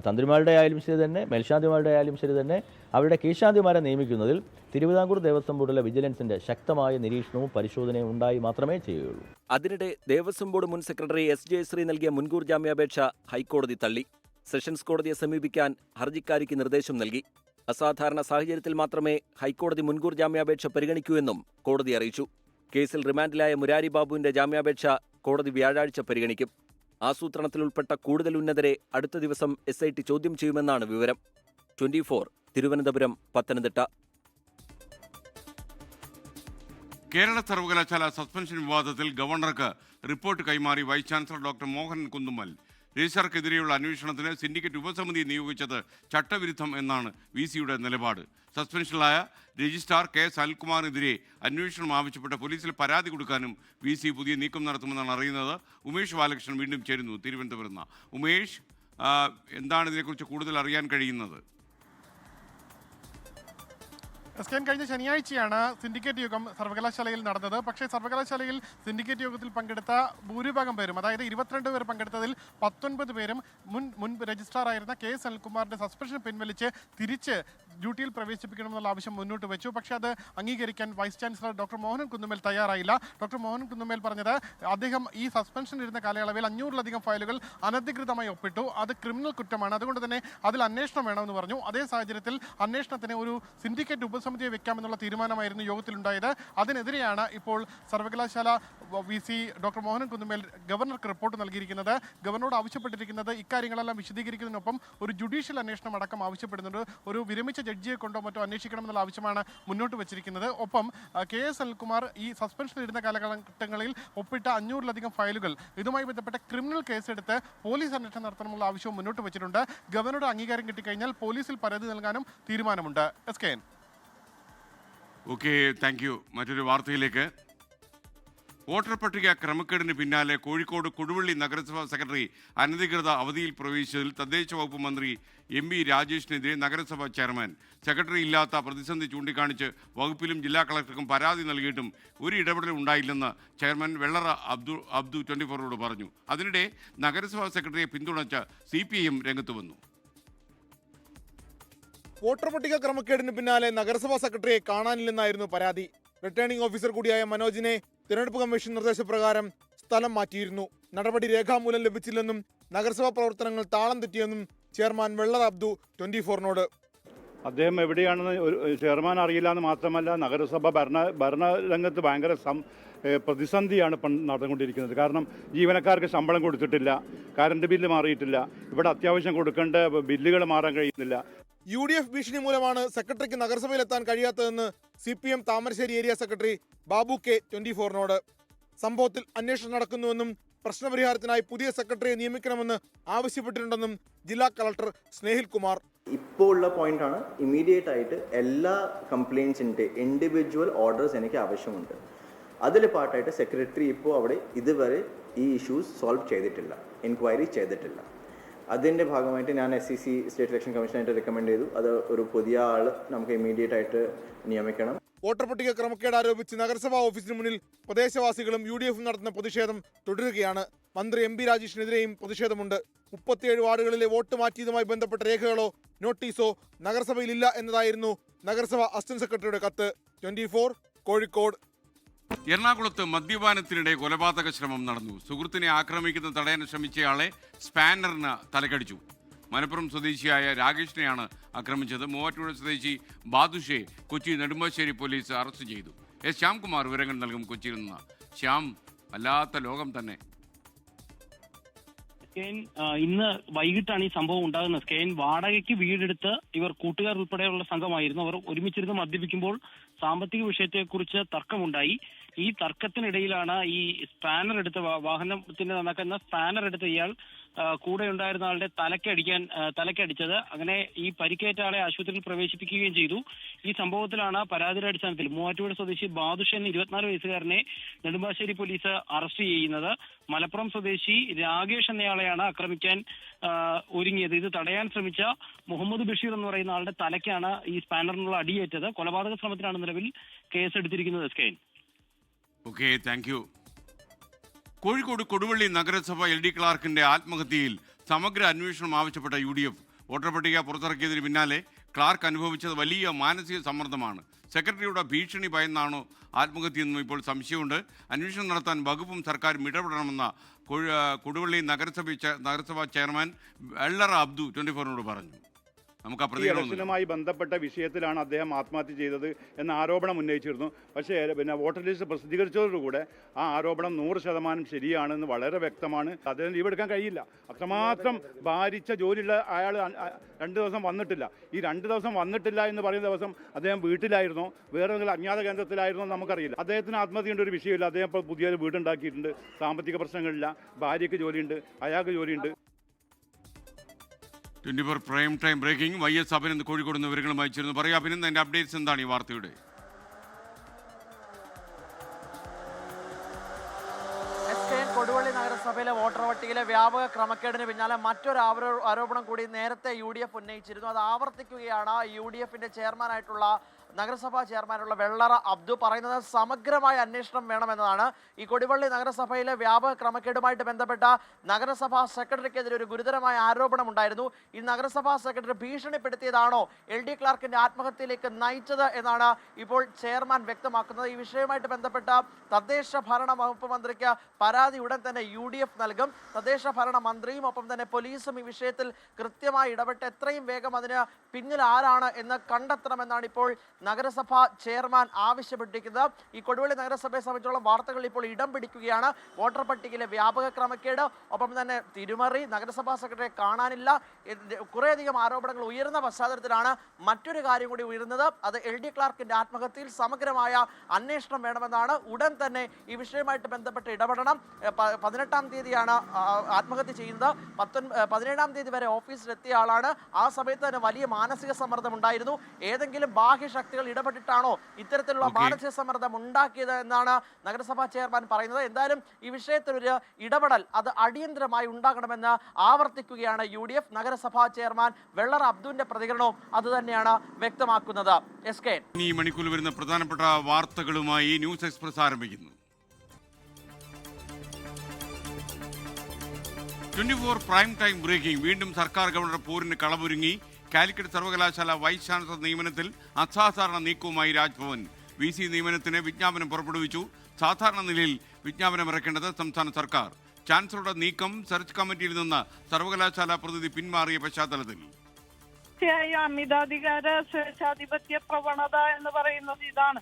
തന്ത്രിമാരുടെ ആയാലും ശരി തന്നെ, മേൽശാന്തിമാരുടെ ആയാലും ശരി തന്നെ, അവരുടെ കീഴ്ശാന്തിമാരെ നിയമിക്കുന്നതിൽ തിരുവിതാംകൂർ ദേവസ്വം ബോർഡിലെ വിജിലൻസിന്റെ ശക്തമായ നിരീക്ഷണവും പരിശോധനയും ഉണ്ടായി മാത്രമേ ചെയ്യുകയുള്ളൂ. അതിനിടെ ദേവസ്വം ബോർഡ് മുൻ സെക്രട്ടറി എസ് ജയശ്രീ നൽകിയ മുൻകൂർ ജാമ്യാപേക്ഷ ഹൈക്കോടതി തള്ളി. സെഷൻസ് കോടതിയെ സമീപിക്കാൻ ഹർജിക്കാരിക്ക് നിർദ്ദേശം നൽകി. അസാധാരണ സാഹചര്യത്തിൽ മാത്രമേ ഹൈക്കോടതി മുൻകൂർ ജാമ്യാപേക്ഷ പരിഗണിക്കൂ എന്നും കോടതി അറിയിച്ചു. കേസിൽ റിമാൻഡിലായ മുരാരി ബാബുവിന്റെ ജാമ്യാപേക്ഷ കോടതി വ്യാഴാഴ്ച പരിഗണിക്കും. ആസൂത്രണത്തിൽ ഉൾപ്പെട്ട കൂടുതൽ ഉന്നതരെ അടുത്ത ദിവസം SIT ചോദ്യം ചെയ്യുമെന്നാണ് വിവരം. 24 തിരുവനന്തപുരം, പത്തനംതിട്ട. കേരള സർവകലാശാല സസ്പെൻഷൻ വിവാദത്തിൽ ഗവർണർക്ക് റിപ്പോർട്ട് കൈമാറി vice chancellor doctor Mohan Kunnummal. രജിസ്ട്രാർക്കെതിരെയുള്ള അന്വേഷണത്തിന് സിൻഡിക്കേറ്റ് ഉപസമിതി നിയോഗിച്ചത് ചട്ടവിരുദ്ധം എന്നാണ് VCയുടെ നിലപാട്. സസ്പെൻഷനിലായ രജിസ്ട്രാർ K. സൽകുമാറിനെതിരെ അന്വേഷണം ആവശ്യപ്പെട്ട പോലീസിൽ പരാതി കൊടുക്കാനും VC പുതിയ നീക്കം നടത്തുമെന്നാണ് അറിയുന്നത്. ഉമേഷ് ബാലകൃഷ്ണൻ വീണ്ടും ചേരുന്നു തിരുവനന്തപുരത്ത് നിന്ന്. ഉമേഷ്, എന്താണ് ഇതിനെക്കുറിച്ച് കൂടുതൽ അറിയാൻ കഴിയുന്നത്? കഴിഞ്ഞ ശനിയാഴ്ചയാണ് സിൻഡിക്കേറ്റ് യോഗം സർവകലാശാലയിൽ നടന്നത്. പക്ഷേ സർവകലാശാലയിൽ സിൻഡിക്കേറ്റ് യോഗത്തിൽ പങ്കെടുത്ത ഭൂരിഭാഗം പേരും, അതായത് 22 പേർ പങ്കെടുത്തതിൽ 19 പേരും മുൻ രജിസ്ട്രാറായിരുന്ന K. സൽകുമാറിന്റെ സസ്പെൻഷൻ പിൻവലിച്ച് തിരിച്ച് ഡ്യൂട്ടിയിൽ പ്രവേശിപ്പിക്കണമെന്നുള്ള ആവശ്യം മുന്നോട്ട് വെച്ചു. പക്ഷേ അത് അംഗീകരിക്കാൻ vice chancellor doctor Mohan Kunnummal തയ്യാറായില്ല. ഡോക്ടർ മോഹൻ കുന്നുമ്മൽ പറഞ്ഞത് അദ്ദേഹം ഈ സസ്പെൻഷൻ ഇരുന്ന കാലയളവിൽ 500-ലധികം ഫയലുകൾ അനധികൃതമായി ഒപ്പിട്ടു, അത് ക്രിമിനൽ കുറ്റമാണ്, അതുകൊണ്ട് തന്നെ അതിൽ അന്വേഷണം വേണമെന്ന് പറഞ്ഞു. അതേ സാഹചര്യത്തിൽ അന്വേഷണത്തിന് ഒരു സിൻഡിക്കേറ്റ് ഉപസമിതിയെ വെക്കാമെന്നുള്ള തീരുമാനമായിരുന്നു യോഗത്തിലുണ്ടായത്. അതിനെതിരെയാണ് ഇപ്പോൾ സർവകലാശാല VC ഡോക്ടർ മോഹൻ കുന്നുമ്മൽ ഗവർണർക്ക് റിപ്പോർട്ട് നൽകിയിരിക്കുന്നത്. ഗവർണറോട് ആവശ്യപ്പെട്ടിരിക്കുന്നത് ഇക്കാര്യങ്ങളെല്ലാം വിശദീകരിക്കുന്നതിനൊപ്പം ഒരു ജുഡീഷ്യൽ അന്വേഷണം അടക്കം ആവശ്യപ്പെടുന്നുണ്ട്. ഒരു വിരമിച്ച ജഡ്ജിയെ കൊണ്ടോ മറ്റോ അന്വേഷിക്കണമെന്നുള്ള ആവശ്യമാണ് മുന്നോട്ട് വെച്ചിരിക്കുന്നത്. ഒപ്പം K. സൽകുമാർ ഈ സസ്പെൻഷനിലിരുന്ന കാലഘട്ടങ്ങളിൽ ഒപ്പിട്ട 500-ലധികം ഫയലുകൾ, ഇതുമായി ബന്ധപ്പെട്ട ക്രിമിനൽ കേസെടുത്ത് പോലീസ് അന്വേഷണം നടത്തണമെന്നുള്ള ആവശ്യവും മുന്നോട്ട് വെച്ചിട്ടുണ്ട്. ഗവർണറുടെ അംഗീകാരം കിട്ടിക്കഴിഞ്ഞാൽ പോലീസിൽ പരാതി നൽകാനും തീരുമാനമുണ്ട്. SKN. Okay, thank U. മറ്റൊരു വാർത്തയിലേക്ക്. വോട്ടർ പട്ടിക ക്രമക്കേടിന് പിന്നാലെ കോഴിക്കോട് കൊടുവള്ളി നഗരസഭാ സെക്രട്ടറി അനധികൃത അവധിയിൽ പ്രവേശിച്ചതിൽ തദ്ദേശ വകുപ്പ് മന്ത്രി MB രാജേഷിനെതിരെ നഗരസഭാ ചെയർമാൻ സെക്രട്ടറി ഇല്ലാത്ത പ്രതിസന്ധി ചൂണ്ടിക്കാണിച്ച് വകുപ്പിലും ജില്ലാ കളക്ടർക്കും പരാതി നൽകിയിട്ടും ഒരു ഇടപെടൽ ഉണ്ടായില്ലെന്ന് ചെയർമാൻ വെള്ളറ അബ്ദു 24 പറഞ്ഞു. അതിനിടെ നഗരസഭാ സെക്രട്ടറിയെ പിന്തുണച്ച് CPIM രംഗത്ത് വന്നു. വോട്ടർ പട്ടിക ക്രമക്കേടിന് പിന്നാലെ നഗരസഭാ സെക്രട്ടറിയെ കാണാനില്ലെന്നായിരുന്നു പരാതി. റിട്ടേണിംഗ് ഓഫീസർ കൂടിയായ മനോജിനെ തിരഞ്ഞെടുപ്പ് കമ്മീഷൻ നിർദ്ദേശപ്രകാരം സ്ഥലം മാറ്റിയിരുന്നു. നടപടി രേഖാമൂലം ലഭിച്ചില്ലെന്നും നഗരസഭാ പ്രവർത്തനങ്ങൾ താളം തെറ്റിയെന്നും ചെയർമാൻ വെള്ളറ അബ്ദു 24 അദ്ദേഹം എവിടെയാണെന്ന് ചെയർമാൻ അറിയില്ല എന്ന് മാത്രമല്ല, നഗരസഭ ഭരണരംഗത്ത് ഭയങ്കര പ്രതിസന്ധിയാണ് നടന്നുകൊണ്ടിരിക്കുന്നത്. കാരണം ജീവനക്കാർക്ക് ശമ്പളം കൊടുത്തിട്ടില്ല, കറണ്ട് ബില്ല് മാറിയിട്ടില്ല, ഇവിടെ അത്യാവശ്യം കൊടുക്കേണ്ട ബില്ലുകൾ മാറാൻ കഴിയുന്നില്ല. UDF ഭീഷണി മൂലമാണ് സെക്രട്ടറിക്ക് നഗരസഭയിലെത്താൻ കഴിയാത്തതെന്ന് CPM Thamarassery area secretary Babu K. 24 സംഭവത്തിൽ അന്വേഷണം നടക്കുന്നുവെന്നും പ്രശ്നപരിഹാരത്തിനായി പുതിയ സെക്രട്ടറിയെ നിയമിക്കണമെന്ന് ആവശ്യപ്പെട്ടിട്ടുണ്ടെന്നും ജില്ലാ കളക്ടർ സ്നേഹിൽ കുമാർ. ഇപ്പോൾ ഉള്ള പോയിന്റാണ്, ഇമ്മീഡിയറ്റ് ആയിട്ട് എല്ലാ കംപ്ലയിൻസിൻ്റെ ഇൻഡിവിജ്വൽ ഓർഡേഴ്സ് എനിക്ക് ആവശ്യമുണ്ട്. അതിൽ പാട്ടായിട്ട് സെക്രട്ടറി ഇപ്പോൾ അവിടെ ഇതുവരെ ഈ ഇഷ്യൂസ് സോൾവ് ചെയ്തിട്ടില്ല, എൻക്വയറി ചെയ്തിട്ടില്ല. അതിൻ്റെ ഭാഗമായിട്ട് ഞാൻ SEC സ്റ്റേറ്റ് ഇലക്ഷൻ കമ്മീഷനായിട്ട് റെക്കമെൻഡ് ചെയ്തു. അത് ഒരു പുതിയ ആൾ നമുക്ക് ഇമ്മീഡിയറ്റ് ആയിട്ട് നിയമിക്കണം. വോട്ടർ പട്ടിക ക്രമക്കേട് ആരോപിച്ച് നഗരസഭാ ഓഫീസിന് മുന്നിൽ പ്രദേശവാസികളും UDF നടത്തുന്ന പ്രതിഷേധം തുടരുകയാണ്. മന്ത്രി MB രാജേഷിനെതിരെയും പ്രതിഷേധമുണ്ട്. 37 വാർഡുകളിലെ വോട്ട് മാറ്റിയതുമായി ബന്ധപ്പെട്ട രേഖകളോ നോട്ടീസോ നഗരസഭയിലില്ല എന്നതായിരുന്നു നഗരസഭാ അസിസ്റ്റന്റ് സെക്രട്ടറിയുടെ കത്ത്. 24 കോഴിക്കോട്. എറണാകുളത്ത് മദ്യപാനത്തിനിടെ കൊലപാതക ശ്രമം നടന്നു. സുഹൃത്തിനെ ആക്രമിക്കുന്ന തടയാൻ ശ്രമിച്ചയാളെ സ്പാനറിന് തലക്കടിച്ചു. മലപ്പുറം സ്വദേശിയായ രാകേഷിനെയാണ് ആക്രമിച്ചത്. മൂവാറ്റുപുഴ സ്വദേശി ബാദുഷെ കൊച്ചി നെടുമ്പാശ്ശേരി പോലീസ് അറസ്റ്റ് ചെയ്തു. ശ്യാംകുമാർ വിവരങ്ങൾ നൽകും കൊച്ചിയിൽ നിന്ന്. ശ്യാം, വല്ലാത്ത ലോകം തന്നെ. ഇന്ന് വൈകിട്ടാണ് ഈ സംഭവം ഉണ്ടാകുന്നത്. സ്കെയിൻ വാടകയ്ക്ക് വീടെടുത്ത് ഇവർ കൂട്ടുകാർ ഉൾപ്പെടെയുള്ള സംഘമായിരുന്നു. അവർ ഒരുമിച്ചിരുന്ന് മദ്യപിക്കുമ്പോൾ സാമ്പത്തിക വിഷയത്തെക്കുറിച്ച് തർക്കമുണ്ടായി. ഈ തർക്കത്തിനിടയിലാണ് ഈ സ്പാനർ എടുത്ത് വാഹനത്തിന് നന്നാക്കുന്ന സ്പാനർ എടുത്ത് ഇയാൾ കൂടെ ഉണ്ടായിരുന്ന ആളുടെ തലക്കടിച്ചത്. അങ്ങനെ ഈ പരിക്കേറ്റ ആളെ ആശുപത്രിയിൽ പ്രവേശിപ്പിക്കുകയും ചെയ്തു. ഈ സംഭവത്തിലാണ് പരാതിയുടെ അടിസ്ഥാനത്തിൽ മൂവാറ്റുപുഴ സ്വദേശി ബാദുഷ് എന്ന 24 വയസ്സുകാരനെ നെടുമ്പാശ്ശേരി പോലീസ് അറസ്റ്റ് ചെയ്യുന്നത്. മലപ്പുറം സ്വദേശി രാകേഷ് എന്നയാളെയാണ് ആക്രമിക്കാൻ ഒരുങ്ങിയത്. ഇത് തടയാൻ ശ്രമിച്ച മുഹമ്മദ് ബഷീർ എന്ന് പറയുന്ന ആളുടെ തലയ്ക്കാണ് ഈ സ്പാനറിനുള്ള അടിയേറ്റത്. കൊലപാതക ശ്രമത്തിനാണ് നിലവിൽ കേസെടുത്തിരിക്കുന്നത്. സ്കെയിൻ. Thank you. കോഴിക്കോട് കൊടുവള്ളി നഗരസഭ LD ക്ലാർക്കിന്റെ ആത്മഹത്യയിൽ സമഗ്ര അന്വേഷണം ആവശ്യപ്പെട്ട UDF. വോട്ടർ പട്ടിക പുറത്തിറക്കിയതിന് പിന്നാലെ ക്ലാർക്ക് അനുഭവിച്ചത് വലിയ മാനസിക സമ്മർദ്ദമാണ്. സെക്രട്ടറിയുടെ ഭീഷണി ഭയന്നാണോ ആത്മഹത്യയെന്നും ഇപ്പോൾ സംശയമുണ്ട്. അന്വേഷണം നടത്താൻ വകുപ്പും സർക്കാരും ഇടപെടണമെന്ന കൊടുവള്ളി നഗരസഭാ ചെയർമാൻ വെള്ളറ അബ്ദു 24നോട് പറഞ്ഞു. നമുക്ക് ഈ ഇലക്ഷനുമായി ബന്ധപ്പെട്ട വിഷയത്തിലാണ് അദ്ദേഹം ആത്മഹത്യ ചെയ്തത് എന്ന ആരോപണം ഉന്നയിച്ചിരുന്നു. പക്ഷേ വോട്ടർ ലിസ്റ്റ് പ്രസിദ്ധീകരിച്ചതോടുകൂടെ ആ ആരോപണം 100% ശരിയാണെന്ന് വളരെ വ്യക്തമാണ്. അദ്ദേഹം ലീവ് എടുക്കാൻ കഴിയില്ല. അത്രമാത്രം ഭാരിച്ച ജോലിയുള്ള അയാൾ 2 ദിവസം വന്നിട്ടില്ല. ഈ 2 ദിവസം വന്നിട്ടില്ല എന്ന് പറയുന്ന ദിവസം അദ്ദേഹം വീട്ടിലായിരുന്നോ വേറെ ഏതെങ്കിലും അജ്ഞാത കേന്ദ്രത്തിലായിരുന്നോ നമുക്കറിയില്ല. അദ്ദേഹത്തിന് ആത്മഹത്യയുടെ ഒരു വിഷയമില്ല. അദ്ദേഹം ഇപ്പോൾ പുതിയൊരു വീടുണ്ടാക്കിയിട്ടുണ്ട്. സാമ്പത്തിക പ്രശ്നങ്ങളില്ല. ഭാര്യയ്ക്ക് ജോലിയുണ്ട്, അയാൾക്ക് ജോലിയുണ്ട്. 24 prime time breaking. YS Abhinand Kozhikode നിന്ന് വിവരങ്ങളും അയച്ചിരുന്നു. പറയാം അഭിനന്ദ്, അതിൻ്റെ അപ്ഡേറ്റ്സ് എന്താണ് ഈ വാർത്തയുടെ? കൊടുവള്ളി നഗരസഭയിലെ വോട്ടർ പട്ടികയിലെ വ്യാപക ക്രമക്കേടിന് പിന്നാലെ മറ്റൊരു ആരോപണം കൂടി നേരത്തെ UDF ഉന്നയിച്ചിരുന്നു. അത് ആവർത്തിക്കുകയാണ് UDFന്റെ ചെയർമാനായിട്ടുള്ള നഗരസഭാ ചെയർമാനുള്ള വെള്ളറ അബ്ദു പറയുന്നത്. സമഗ്രമായ അന്വേഷണം വേണമെന്നതാണ്. ഈ കൊടുവള്ളി നഗരസഭയിലെ വ്യാപക ക്രമക്കേടുമായിട്ട് ബന്ധപ്പെട്ട നഗരസഭാ സെക്രട്ടറിക്കെതിരെ ഒരു ഗുരുതരമായ ആരോപണം ഉണ്ടായിരുന്നു. ഈ നഗരസഭാ സെക്രട്ടറി ഭീഷണിപ്പെടുത്തിയതാണോ LD ക്ലാർക്കിന്റെ ആത്മഹത്യയിലേക്ക് നയിച്ചത് എന്നാണ് ഇപ്പോൾ ചെയർമാൻ വ്യക്തമാക്കുന്നത്. ഈ വിഷയവുമായിട്ട് ബന്ധപ്പെട്ട തദ്ദേശ ഭരണ വകുപ്പ് മന്ത്രിക്ക് പരാതി ഉടൻ തന്നെ UDF നൽകും. തദ്ദേശ ഭരണ മന്ത്രിയും ഒപ്പം തന്നെ പോലീസും ഈ വിഷയത്തിൽ കൃത്യമായി ഇടപെട്ട് എത്രയും വേഗം അതിന് പിന്നിൽ ആരാണ് എന്ന് കണ്ടെത്തണമെന്നാണ് ഇപ്പോൾ നഗരസഭാ ചെയർമാൻ ആവശ്യപ്പെട്ടിരിക്കുന്നത്. ഈ കൊടുവള്ളി നഗരസഭയെ സംബന്ധിച്ചുള്ള വാർത്തകൾ ഇപ്പോൾ ഇടം പിടിക്കുകയാണ്. വോട്ടർ പട്ടികയിലെ വ്യാപക ക്രമക്കേട്, ഒപ്പം തന്നെ തിരുമറി, നഗരസഭാ സെക്രട്ടറിയെ കാണാനില്ല, കുറേയധികം ആരോപണങ്ങൾ ഉയർന്ന പശ്ചാത്തലത്തിലാണ് മറ്റൊരു കാര്യം കൂടി ഉയർന്നത്. അത് LD ക്ലാർക്കിന്റെ ആത്മഹത്യയിൽ സമഗ്രമായ അന്വേഷണം വേണമെന്നാണ്. ഉടൻ തന്നെ ഈ വിഷയവുമായിട്ട് ബന്ധപ്പെട്ട് ഇടപെടണം. 18-ാം തീയതിയാണ് ആത്മഹത്യ ചെയ്യുന്നത്. 17-ാം തീയതി വരെ ഓഫീസിലെത്തിയ ആളാണ്. ആ സമയത്ത് തന്നെ വലിയ മാനസിക സമ്മർദ്ദം ഉണ്ടായിരുന്നു. ഏതെങ്കിലും ബാഹ്യശക്തികൾ ഇടപെട്ടിട്ടാണോ ഇത്തരത്തിലുള്ള മാനസിക സമ്മർദ്ദം ഉണ്ടാക്കിയത് എന്നാണ് നഗരസഭാ ചെയർമാൻ പറയുന്നത്. എന്തായാലും ഈ വിഷയത്തിൽ ഒരു ഇടപെടൽ അത് അടിയന്തരമായി ഉണ്ടാകണമെന്ന് ആവർത്തിക്കുകയാണ് UDF. നഗരസഭാ ചെയർമാൻ വെള്ളറ അബ്ദുവിന്റെ പ്രതികരണവും അതുതന്നെയാണ് വ്യക്തമാക്കുന്നത്. SK ഈ മണിക്കൂറിൽ വരുന്ന പ്രധാനപ്പെട്ട വാർത്തകളുമായി ന്യൂസ് എക്സ്പ്രസ് ആരംഭിക്കുന്നു. 24 പ്രൈം ടൈം ബ്രേക്കിംഗ്. വീണ്ടും സർക്കാർ ഗവർണർ പോരിന് കളമൊരുങ്ങി. കാലിക്കറ്റ് സർവകലാശാല വൈസ് ചാൻസലർ നിയമനത്തിൽ അസാധാരണ നീക്കവുമായി രാജ്ഭവൻ. VC നിയമനത്തിന് വിജ്ഞാപനം പുറപ്പെടുവിച്ചു. സാധാരണ നിലയിൽ വിജ്ഞാപനം ഇറക്കേണ്ടത് സംസ്ഥാന സർക്കാർ. ചാൻസലറുടെ നീക്കം സെർച്ച് കമ്മിറ്റിയിൽ നിന്ന് സർവകലാശാല പ്രതിനിധി പിന്മാറിയ പശ്ചാത്തലത്തിൽ അമിതാധികാര സ്വേച്ഛാധിപത്യ പ്രവണത എന്ന് പറയുന്നത് ഇതാണ്.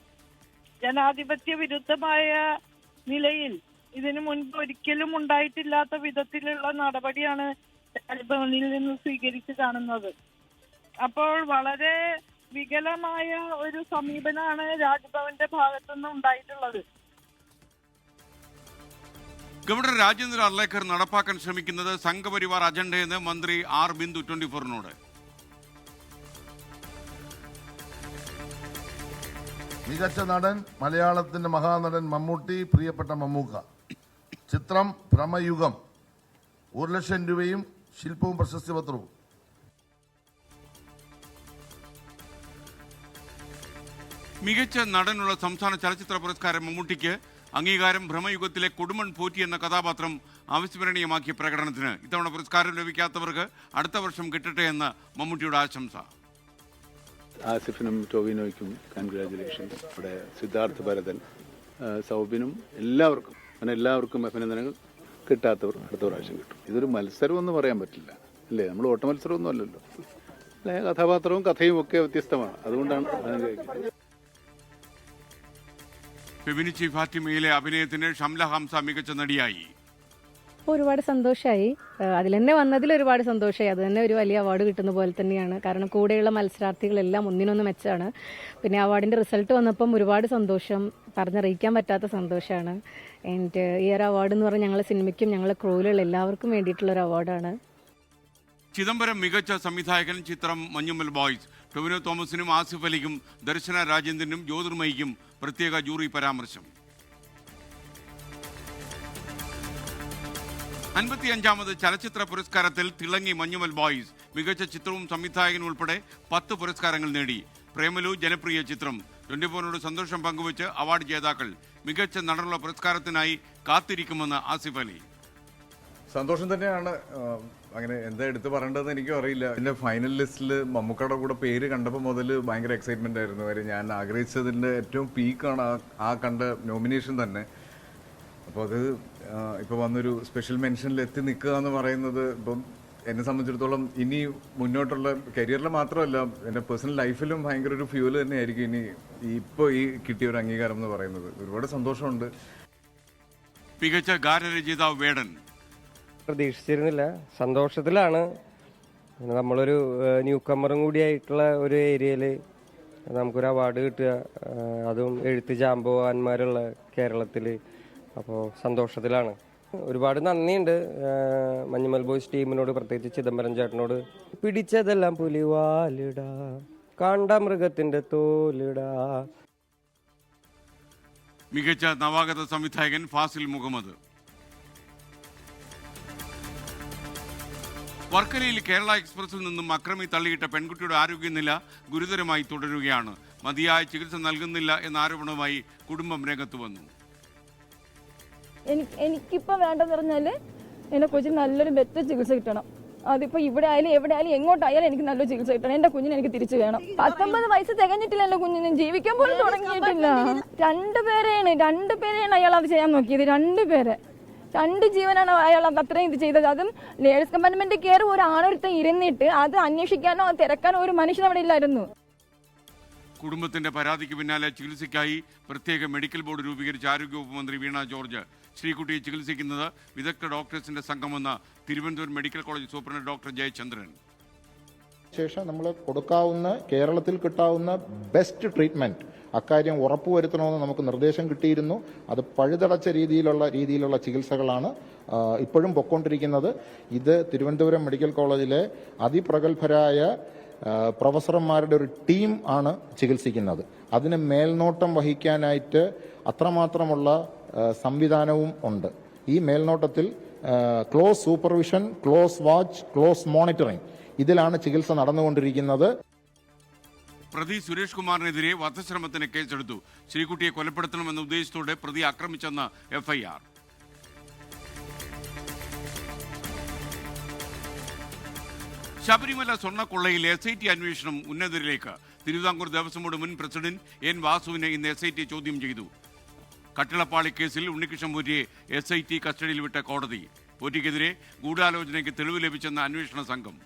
ജനാധിപത്യ വിരുദ്ധമായ നിലയിൽ ഇതിനു മുൻപ് ഒരിക്കലും ഉണ്ടായിട്ടില്ലാത്ത വിധത്തിലുള്ള നടപടിയാണ് രാജ്ഭവനിൽ നിന്ന് സ്വീകരിച്ച് കാണുന്നത്. അപ്പോൾ വളരെ വികലമായ ഒരു സമീപനമാണ് രാജ്ഭവന്റെ ഭാഗത്തുനിന്ന് ഉണ്ടായിട്ടുള്ളത്. ഗവർണർ രാജേന്ദ്ര അർലേക്കർ നടപ്പാക്കാൻ ശ്രമിക്കുന്നത് സംഘപരിവാർ അജണ്ടയെന്ന് മന്ത്രി R. ബിന്ദു 24നോട്. മികച്ച നടൻ മലയാളത്തിന്റെ മഹാനടൻ മമ്മൂട്ടി, പ്രിയപ്പെട്ട മമ്മൂക്ക. ചിത്രം ഭ്രമയുഗം. 1 ലക്ഷം രൂപയും ശില്പവും പ്രശസ്തി പത്രവും. മികച്ച നടനുള്ള സംസ്ഥാന ചലച്ചിത്ര പുരസ്കാരം മമ്മൂട്ടിക്ക്. അംഗീകാരം ഭ്രമയുഗത്തിലെ കൊടുമൺ പോറ്റി എന്ന കഥാപാത്രം അവിസ്മരണീയമാക്കിയ പ്രകടനത്തിന്. ഇത്തവണ പുരസ്കാരം ലഭിക്കാത്തവർക്ക് അടുത്ത വർഷം കിട്ടട്ടെ എന്ന് മമ്മൂട്ടിയുടെ ആശംസ. ആസിഫിനും ടോവിനോയ്ക്കും കൺഗ്രാജുലേഷൻസ്. ഇവിടെ സിദ്ധാർത്ഥ് ഭരതൻ, സൗബിനും എല്ലാവർക്കും അഭിനന്ദനങ്ങൾ. കിട്ടാത്തവർ അടുത്ത പ്രാവശ്യം കിട്ടും. ഇതൊരു മത്സരമൊന്നും പറയാൻ പറ്റില്ല, അല്ലേ? നമ്മൾ ഓട്ട മത്സരമൊന്നും അല്ലല്ലോ. അല്ലെ, കഥാപാത്രവും കഥയും ഒക്കെ വ്യത്യസ്തമാണ്. അതുകൊണ്ടാണ് ഫെമിനിച്ചി ഫാത്തിമയിലെ അഭിനയത്തിന് ഷംല ഹംസ മികച്ച നടിയായി. ഒരുപാട് സന്തോഷമായി. അതിൽ തന്നെ വന്നതിൽ ഒരുപാട് സന്തോഷമായി. അത് തന്നെ ഒരു വലിയ അവാർഡ് കിട്ടുന്ന പോലെ തന്നെയാണ്. കാരണം കൂടെയുള്ള മത്സരാർത്ഥികളെല്ലാം ഒന്നിനൊന്ന് മെച്ചാണ്. പിന്നെ അവാർഡിൻ്റെ റിസൾട്ട് വന്നപ്പം ഒരുപാട് സന്തോഷം, പറഞ്ഞറിയിക്കാൻ പറ്റാത്ത സന്തോഷമാണ്. ആൻഡ് ഈ ഒരു അവാർഡ് എന്ന് പറഞ്ഞാൽ ഞങ്ങളുടെ സിനിമയ്ക്കും ഞങ്ങളുടെ ക്രൂവിലുള്ള എല്ലാവർക്കും വേണ്ടിയിട്ടുള്ളൊരു അവാർഡാണ്. ചിദംബരം മികച്ച സംവിധായകൻ. ചിത്രം മഞ്ഞുമ്മൽ ബോയ്സ്. ടൊവിനോ തോമസിനും ആസിഫ് അലിക്കും ദർശന രാജേന്ദ്രനും ജ്യോതിർമയിക്കും പ്രത്യേക ജൂറി പരാമർശം. 55ാമത് ചലച്ചിത്ര പുരസ്കാരത്തിൽ തിളങ്ങി മഞ്ഞുമ്മൽ ബോയ്സ്. മികച്ച ചിത്രവും സംവിധായകനും ഉൾപ്പെടെ 10 പുരസ്കാരങ്ങൾ നേടി. പ്രേമലു ജനപ്രിയ ചിത്രം. 24നോട് സന്തോഷം പങ്കുവച്ച് അവാർഡ് ജേതാക്കൾ. മികച്ച നടനുള്ള പുരസ്കാരത്തിനായി കാത്തിരിക്കുമെന്ന് ആസിഫ് അലി. സന്തോഷം തന്നെയാണ്. അങ്ങനെ എന്താ എടുത്ത് പറയേണ്ടതെന്ന് എനിക്കും അറിയില്ല. എൻ്റെ ഫൈനൽ ലിസ്റ്റിൽ മമ്മൂക്കയുടെ കൂടെ പേര് കണ്ടപ്പോൾ മുതൽ ഭയങ്കര എക്സൈറ്റ്മെൻ്റ് ആയിരുന്നു. കാര്യം ഞാൻ ആഗ്രഹിച്ചതിൻ്റെ ഏറ്റവും പീക്കാണ് ആ കണ്ട നോമിനേഷൻ തന്നെ. അപ്പോൾ അത് ഇപ്പോൾ വന്നൊരു സ്പെഷ്യൽ മെൻഷനിൽ എത്തി നിൽക്കുക എന്ന് പറയുന്നത് ഇപ്പം എന്നെ സംബന്ധിച്ചിടത്തോളം ഇനി മുന്നോട്ടുള്ള കരിയറിൽ മാത്രമല്ല എൻ്റെ പേഴ്സണൽ ലൈഫിലും ഭയങ്കര ഒരു ഫ്യൂല് തന്നെയായിരിക്കും ഇനി ഇപ്പോൾ ഈ കിട്ടിയ ഒരു അംഗീകാരം എന്ന് പറയുന്നത്. ഒരുപാട് സന്തോഷമുണ്ട്. മികച്ച ഗാനരചയിതാവ് വേടൻ പ്രതീക്ഷിച്ചിരുന്നില്ല, സന്തോഷത്തിലാണ്. നമ്മളൊരു ന്യൂ കമ്മറും കൂടിയായിട്ടുള്ള ഒരു ഏരിയയിൽ നമുക്കൊരു അവാർഡ് കിട്ടുക, അതും എഴുത്ത് ജാമ്പവാന്മാരുള്ള കേരളത്തിൽ. അപ്പോൾ സന്തോഷത്തിലാണ്. ഒരുപാട് നന്ദിയുണ്ട് മഞ്ഞുമൽ ബോയ്സ് ടീമിനോട്, പ്രത്യേകിച്ച് ചിദംബരം ചേട്ടനോട്. പിടിച്ചതെല്ലാം പുലിവാലിടാ, കാണ്ട മൃഗത്തിന്റെ തോലിടാ. മികച്ച നവാഗത സംവിധായകൻ ഫാസിൽ മുഹമ്മദ്. വർക്കലയിൽ കേരള എക്സ്പ്രസിൽ നിന്നും അക്രമി തള്ളിയിട്ട പെൺകുട്ടിയുടെ ആരോഗ്യനില ഗുരുതരമായി തുടരുകയാണ്. മതിയായ ചികിത്സ നൽകുന്നില്ല എന്ന ആരോപണവുമായി കുടുംബം രംഗത്ത് വന്നു. എനിക്കിപ്പോൾ വേണ്ടതെന്ന് പറഞ്ഞാൽ എൻ്റെ കൊച്ചിന് നല്ലൊരു ബെറ്റർ ചികിത്സ കിട്ടണം. അതിപ്പോൾ ഇവിടെ ആയാലും എവിടെ ആയാലും എങ്ങോട്ടായാലും എനിക്ക് നല്ലൊരു ചികിത്സ കിട്ടണം. എൻ്റെ കുഞ്ഞിനെ എനിക്ക് തിരിച്ചു വേണം. 19 വയസ്സ് തികഞ്ഞിട്ടില്ല എൻ്റെ കുഞ്ഞിന്, ജീവിക്കാൻ പോലും തുടങ്ങിയിട്ടില്ല. രണ്ടുപേരെയാണ് അയാൾ അത് ചെയ്യാൻ നോക്കിയത്. 2 ജീവനാണ് അയാൾ അത്രയും ഇത് ചെയ്തത്. അതും ലേഡീസ് കമ്പാർട്ട്മെന്റ് കയറി ഒരു ആണൊരുത്തം ഇരുന്നിട്ട് അത് അന്വേഷിക്കാനോ തിരക്കാനോ ഒരു മനുഷ്യൻ അവിടെ ഇല്ലായിരുന്നു. കുടുംബത്തിന്റെ പരാതിക്ക് പിന്നാലെ ചികിത്സയ്ക്കായി പ്രത്യേക മെഡിക്കൽ ബോർഡ് രൂപീകരിച്ച ആരോഗ്യവകുപ്പ് മന്ത്രി വീണ ജോർജ് ശ്രീകുട്ടിയെ ചികിത്സിക്കുന്നത് വിദഗ്ധ ഡോക്ടേഴ്സിന്റെ സംഘമെന്ന Thiruvananthapuram medical college superintendent doctor Jayachandran. ശേഷം നമ്മൾ കൊടുക്കാവുന്ന, കേരളത്തിൽ കിട്ടാവുന്ന ബെസ്റ്റ് ട്രീറ്റ്മെൻറ്റ് അക്കാര്യം ഉറപ്പുവരുത്തണമെന്ന് നമുക്ക് നിർദ്ദേശം കിട്ടിയിരുന്നു. അത് പഴുതടച്ച രീതിയിലുള്ള ചികിത്സകളാണ് ഇപ്പോഴും പൊയ്ക്കൊണ്ടിരിക്കുന്നത്. ഇത് തിരുവനന്തപുരം മെഡിക്കൽ കോളേജിലെ അതിപ്രഗത്ഭരായ പ്രൊഫസർമാരുടെ ഒരു ടീം ആണ് ചികിത്സിക്കുന്നത്. അതിന് മേൽനോട്ടം വഹിക്കാനായിട്ട് അത്രമാത്രമുള്ള സംവിധാനവും ഉണ്ട്. ഈ മേൽനോട്ടത്തിൽ close supervision, close watch, close monitoring, ഇതിലാണ് ചികിത്സ നടന്നുകൊണ്ടിരിക്കുന്നത്. പ്രതി സുരേഷ് കുമാറിനെതിരെ വധശ്രമത്തിന് കേസെടുത്തു. ശ്രീകുട്ടിയെ കൊലപ്പെടുത്തണമെന്ന ഉദ്ദേശത്തോടെ പ്രതി ആക്രമിച്ചെന്ന് എഫ്ഐആർ. ശബരിമല സ്വർണ്ണക്കൊള്ളയിൽ SIT അന്വേഷണം ഉന്നതരിലേക്ക്. തിരുവിതാംകൂർ ദേവസ്വം ബോർഡ് മുൻ പ്രസിഡന്റ് N വാസുവിനെ ഇന്ന് SIT ചോദ്യം ചെയ്തു. കട്ടിളപ്പാളി കേസിൽ ഉണ്ണികൃഷ്ണൻ പോറ്റിയെ SIT കസ്റ്റഡിയിൽ വിട്ട കോടതി. പോറ്റിക്കെതിരെ ഗൂഢാലോചനയ്ക്ക് തെളിവ് ലഭിച്ചെന്ന അന്വേഷണ സംഘം.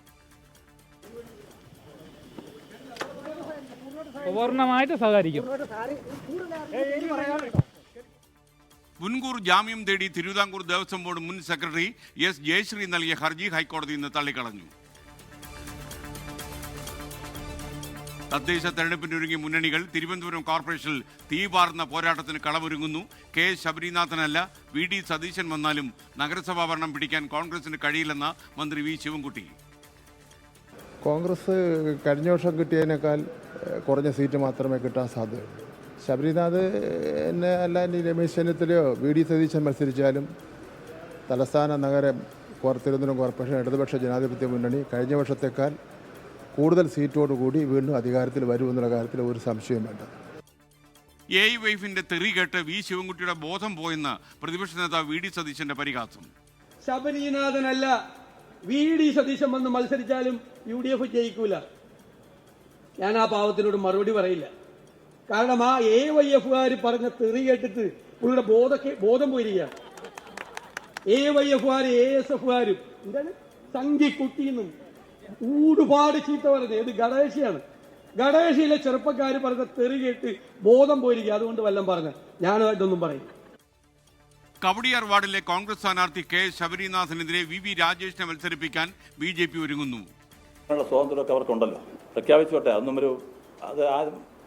പൂർണ്ണമായിട്ട് സഹകരിക്കും. മുൻകൂർ ജാമ്യം തേടി തിരുവിതാംകൂർ ദേവസ്വം ബോർഡ് മുൻ സെക്രട്ടറി S ജയശ്രീ നൽകിയ ഹർജി ഹൈക്കോടതി ഇന്ന് തള്ളിക്കളഞ്ഞു. തദ്ദേശ തെരഞ്ഞെടുപ്പിനൊരുങ്ങിയ മുന്നണികൾ. തിരുവനന്തപുരം കോർപ്പറേഷനിൽ തീപാർന്ന പോരാട്ടത്തിന് കളമൊരുങ്ങുന്നു. K ശബരിനാഥനല്ല VD സതീശൻ വന്നാലും നഗരസഭാ ഭരണം പിടിക്കാൻ കോൺഗ്രസിന് കഴിയില്ലെന്ന മന്ത്രി V ശിവൻകുട്ടി. കോൺഗ്രസ് കഴിഞ്ഞ വർഷം കിട്ടിയതിനേക്കാൾ കുറഞ്ഞ സീറ്റ് മാത്രമേ കിട്ടാൻ സാധ്യതയുള്ളൂ. ശബരിനാഥ് എന്നെ അല്ലാതെ രമേശ് ചെന്നിത്തലയോ VD സതീശൻ മത്സരിച്ചാലും തലസ്ഥാന നഗരം തിരുവനന്തപുരം കോർപ്പറേഷൻ ഇടതുപക്ഷ ജനാധിപത്യ മുന്നണി കഴിഞ്ഞ വർഷത്തേക്കാൾ കൂടുതൽ സീറ്റോടുകൂടി വീണ്ടും അധികാരത്തിൽ വരുമെന്നുള്ള കാര്യത്തിൽ ഒരു സംശയം വേണ്ട. AIWF തെറി കേട്ട് V ശിവൻകുട്ടിയുടെ ബോധം പോയെന്ന് പ്രതിപക്ഷ നേതാവ് VD സതീശന്റെ പരിഹാസം. ശബരിനാഥനല്ല VD സതീശൻ വന്ന് മത്സരിച്ചാലും UDF ജയിക്കൂല. ഞാൻ ആ പാവത്തിനോട് മറുപടി പറയില്ല. കാരണം ആ AIWFകാർ പറഞ്ഞ തെറി കേട്ടിട്ട് പുള്ളിയുടെ ബോധം പോയിരിക്കുകയാണ്. AIWFകാർ ASFകാരും എന്താണ് സംഘിക്കുട്ടിന്നും ഒരുപാട് ചീത്ത പറഞ്ഞത്. ഇത് ഗണേശയാണ്. ഗണേശയിലെ ചെറുപ്പക്കാർ പറഞ്ഞ തെറി കേട്ട് ബോധം പോയിരിക്കുക. അതുകൊണ്ട് വല്ലം പറഞ്ഞ ഞാനായിട്ടൊന്നും പറയും. കവടിയാർ വാർഡിലെ കോൺഗ്രസ് സ്ഥാനാർത്ഥി K ശബരിനാഥനെതിരെ VV രാജേഷിനെ മത്സരിപ്പിക്കാൻ BJP ഒരുങ്ങുന്നു. സ്വാതന്ത്ര്യമൊക്കെ അവർക്കുണ്ടല്ലോ, പ്രഖ്യാപിച്ചോട്ടെ. അതൊന്നും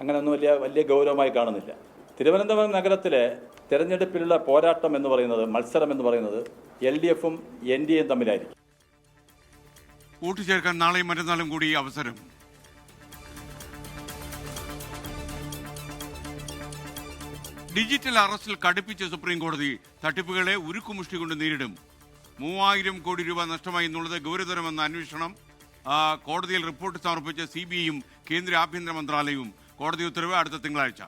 അങ്ങനെയൊന്നും വലിയ ഗൗരവമായി കാണുന്നില്ല. തിരുവനന്തപുരം നഗരത്തിലെ തെരഞ്ഞെടുപ്പിലുള്ള പോരാട്ടം എന്ന് പറയുന്നത്, മത്സരം എന്ന് പറയുന്നത് LDFും NDAയും തമ്മിലായിരിക്കും. വോട്ട് ചേർക്കാൻ നാളെയും മറ്റന്നാളും കൂടി അവസരം. ഡിജിറ്റൽ അറസ്റ്റിൽ കടുപ്പിച്ച് സുപ്രീം കോടതി. തട്ടിപ്പുകളെ ഉരുക്കുമുഷ്ടി കൊണ്ട് നേരിടും. 3000 കോടി രൂപ നഷ്ടമായി എന്നുള്ളത് ഗൗരവതരമെന്ന അന്വേഷണം. കോടതിയിൽ റിപ്പോർട്ട് സമർപ്പിച്ച CBIയും കേന്ദ്ര ആഭ്യന്തര മന്ത്രാലയവും. കോടതി ഉത്തരവ് അടുത്ത തിങ്കളാഴ്ച.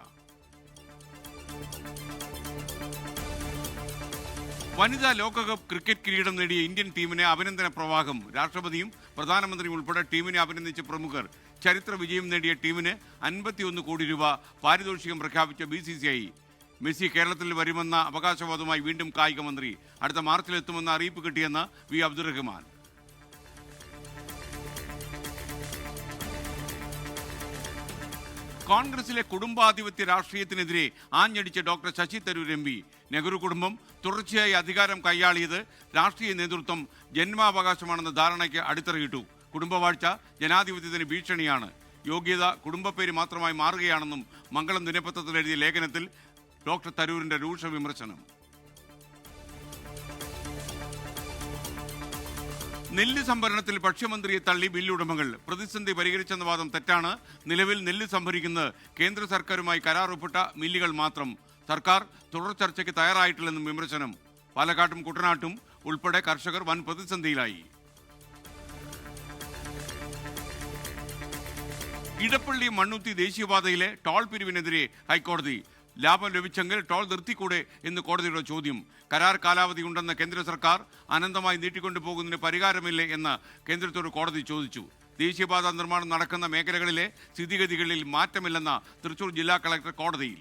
വനിതാ ലോകകപ്പ് ക്രിക്കറ്റ് കിരീടം നേടിയ ഇന്ത്യൻ ടീമിനെ അഭിനന്ദന പ്രവാഹം. രാഷ്ട്രപതിയും പ്രധാനമന്ത്രിയും ഉൾപ്പെടെ ടീമിനെ അഭിനന്ദിച്ച പ്രമുഖർ. ചരിത്ര വിജയം നേടിയ ടീമിന് 51 കോടി രൂപ പാരിതോഷികം പ്രഖ്യാപിച്ച BCCI. മെസ്സി കേരളത്തിൽ വരുമെന്ന അവകാശവാദവുമായി വീണ്ടും കായിക മന്ത്രി. അടുത്ത മാർച്ചിലെത്തുമെന്ന അറിയിപ്പ് കിട്ടിയെന്ന് വി. അബ്ദുറഹ്മാൻ. കോൺഗ്രസിലെ കുടുംബാധിപത്യ രാഷ്ട്രീയത്തിനെതിരെ ആഞ്ഞടിച്ച ഡോക്ടർ ശശി തരൂർ MP. നെഹ്റു കുടുംബം തുടർച്ചയായി അധികാരം കൈയാളിയത് രാഷ്ട്രീയ നേതൃത്വം ജന്മാവകാശമാണെന്ന ധാരണയ്ക്ക് അടിത്തറയിട്ടു. കുടുംബവാഴ്ച ജനാധിപത്യത്തിന് ഭീഷണിയാണ്. യോഗ്യത കുടുംബപ്പേര് മാത്രമായി മാറുകയാണെന്നും മംഗളം ദിനപത്രത്തിൽ എഴുതിയ ലേഖനത്തിൽ ഡോക്ടർ തരൂരിന്റെ രൂക്ഷ വിമർശനം. നെല്ല് സംഭരണത്തിൽ ഭക്ഷ്യമന്ത്രിയെ തള്ളി ബില്ലുടമകൾ. പ്രതിസന്ധി പരിഹരിച്ചെന്ന വാദം തെറ്റാണ്. നിലവിൽ നെല്ല് സംഭരിക്കുന്നത് കേന്ദ്ര സർക്കാരുമായി കരാർ ഒപ്പിട്ട മില്ലുകൾ മാത്രം. സർക്കാർ തുടർ ചർച്ചയ്ക്ക് തയ്യാറായിട്ടില്ലെന്നും വിമർശനം. പാലക്കാട്ടും കുട്ടനാട്ടും ഉൾപ്പെടെ കർഷകർ വൻ പ്രതിസന്ധിയിലായി. ഇടപ്പള്ളി മണ്ണുത്തി ദേശീയപാതയിലെ ടോൾ പിരിവിനെതിരെ ഹൈക്കോടതി. ലാഭം ലഭിച്ചെങ്കിൽ ടോൾ നിർത്തിക്കൂടെ എന്ന് കോടതിയുടെ ചോദ്യം. കരാർ കാലാവധി ഉണ്ടെന്ന് കേന്ദ്ര സർക്കാർ അനന്തമായി നീട്ടിക്കൊണ്ടു പോകുന്നതിന് പരിഹാരമില്ലേ എന്ന് കേന്ദ്രത്തോട് കോടതി ചോദിച്ചു. ദേശീയപാത നിർമ്മാണം നടക്കുന്ന മേഖലകളിലെ സ്ഥിതിഗതികളിൽ മാറ്റമില്ലെന്ന തൃശൂർ ജില്ലാ കളക്ടർ കോടതിയിൽ.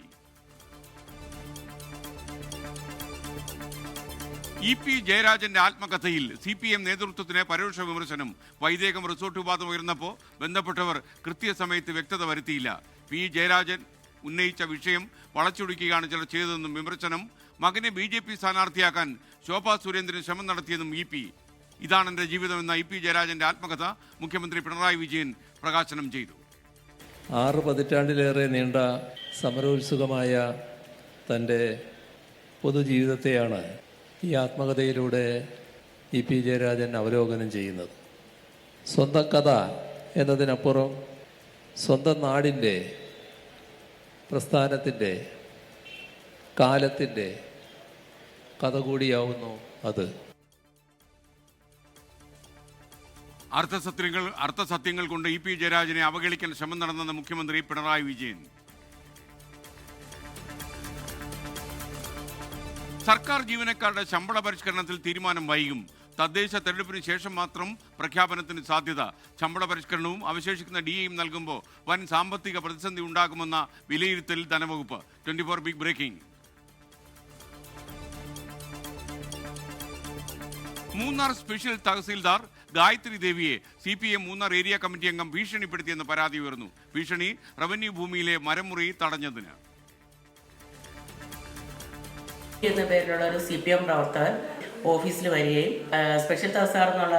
EP ജയരാജന്റെ ആത്മകഥയിൽ CPM നേതൃത്വത്തിന് പരോക്ഷ വിമർശനം. വൈദേകം റിസോർട്ട് വിവാദം ഉയർന്നപ്പോൾ ബന്ധപ്പെട്ടവർ കൃത്യസമയത്ത് വ്യക്തത വരുത്തിയില്ല. P ജയരാജൻ ഉന്നയിച്ച വിഷയം വളച്ചൊടിക്കുകയാണ് ചിലർ ചെയ്തതെന്നും വിമർശനം. മകനെ BJP സ്ഥാനാർത്ഥിയാക്കാൻ ശോഭാ സുരേന്ദ്രൻ ശ്രമം നടത്തിയെന്നും EP. ഇതാണ് എൻ്റെ ജീവിതമെന്ന EP ജയരാജന്റെ ആത്മകഥ മുഖ്യമന്ത്രി പിണറായി വിജയൻ പ്രകാശനം ചെയ്തു. 6 പതിറ്റാണ്ടിലേറെ നീണ്ട സമരോത്സുകമായ തൻ്റെ പൊതുജീവിതത്തെയാണ് ഈ ആത്മകഥയിലൂടെ EP ജയരാജൻ അവലോകനം ചെയ്യുന്നത്. സ്വന്തം കഥ എന്നതിനപ്പുറം സ്വന്തം നാടിൻ്റെ, പ്രസ്ഥാനത്തിൻ്റെ, കാലത്തിൻ്റെ കഥ കൂടിയാവുന്നു അത്. അർത്ഥസത്യങ്ങൾ കൊണ്ട് EP ജയരാജനെ അവഹേളിക്കാൻ ശ്രമം നടന്നെന്ന് മുഖ്യമന്ത്രി പിണറായി വിജയൻ. സർക്കാർ ജീവനക്കാരുടെ ശമ്പള പരിഷ്കരണത്തിൽ തീരുമാനം വൈകും. തദ്ദേശ തെരഞ്ഞെടുപ്പിന് ശേഷം മാത്രം പ്രഖ്യാപനത്തിന് സാധ്യത. ശമ്പള പരിഷ്കരണവും അവശേഷിക്കുന്ന DAയും നൽകുമ്പോൾ വൻ സാമ്പത്തിക പ്രതിസന്ധി ഉണ്ടാകുമെന്ന വിലയിരുത്തൽ ധനവകുപ്പ്. 24 big breaking. Munnar special tahsildar Gayathri ദേവിയെ CPM മൂന്നാർ ഏരിയ കമ്മിറ്റി അംഗം ഭീഷണിപ്പെടുത്തിയെന്ന് പരാതി ഉയർന്നു. ഭീഷണി റവന്യൂ ഭൂമിയിലെ മരമുറി തടഞ്ഞതിന്. എന്ന പേരിലുള്ള ഒരു CPM പ്രവർത്തകൻ ഓഫീസിൽ വരികയും സ്പെഷ്യൽ തഹസിൽദാർ എന്നുള്ള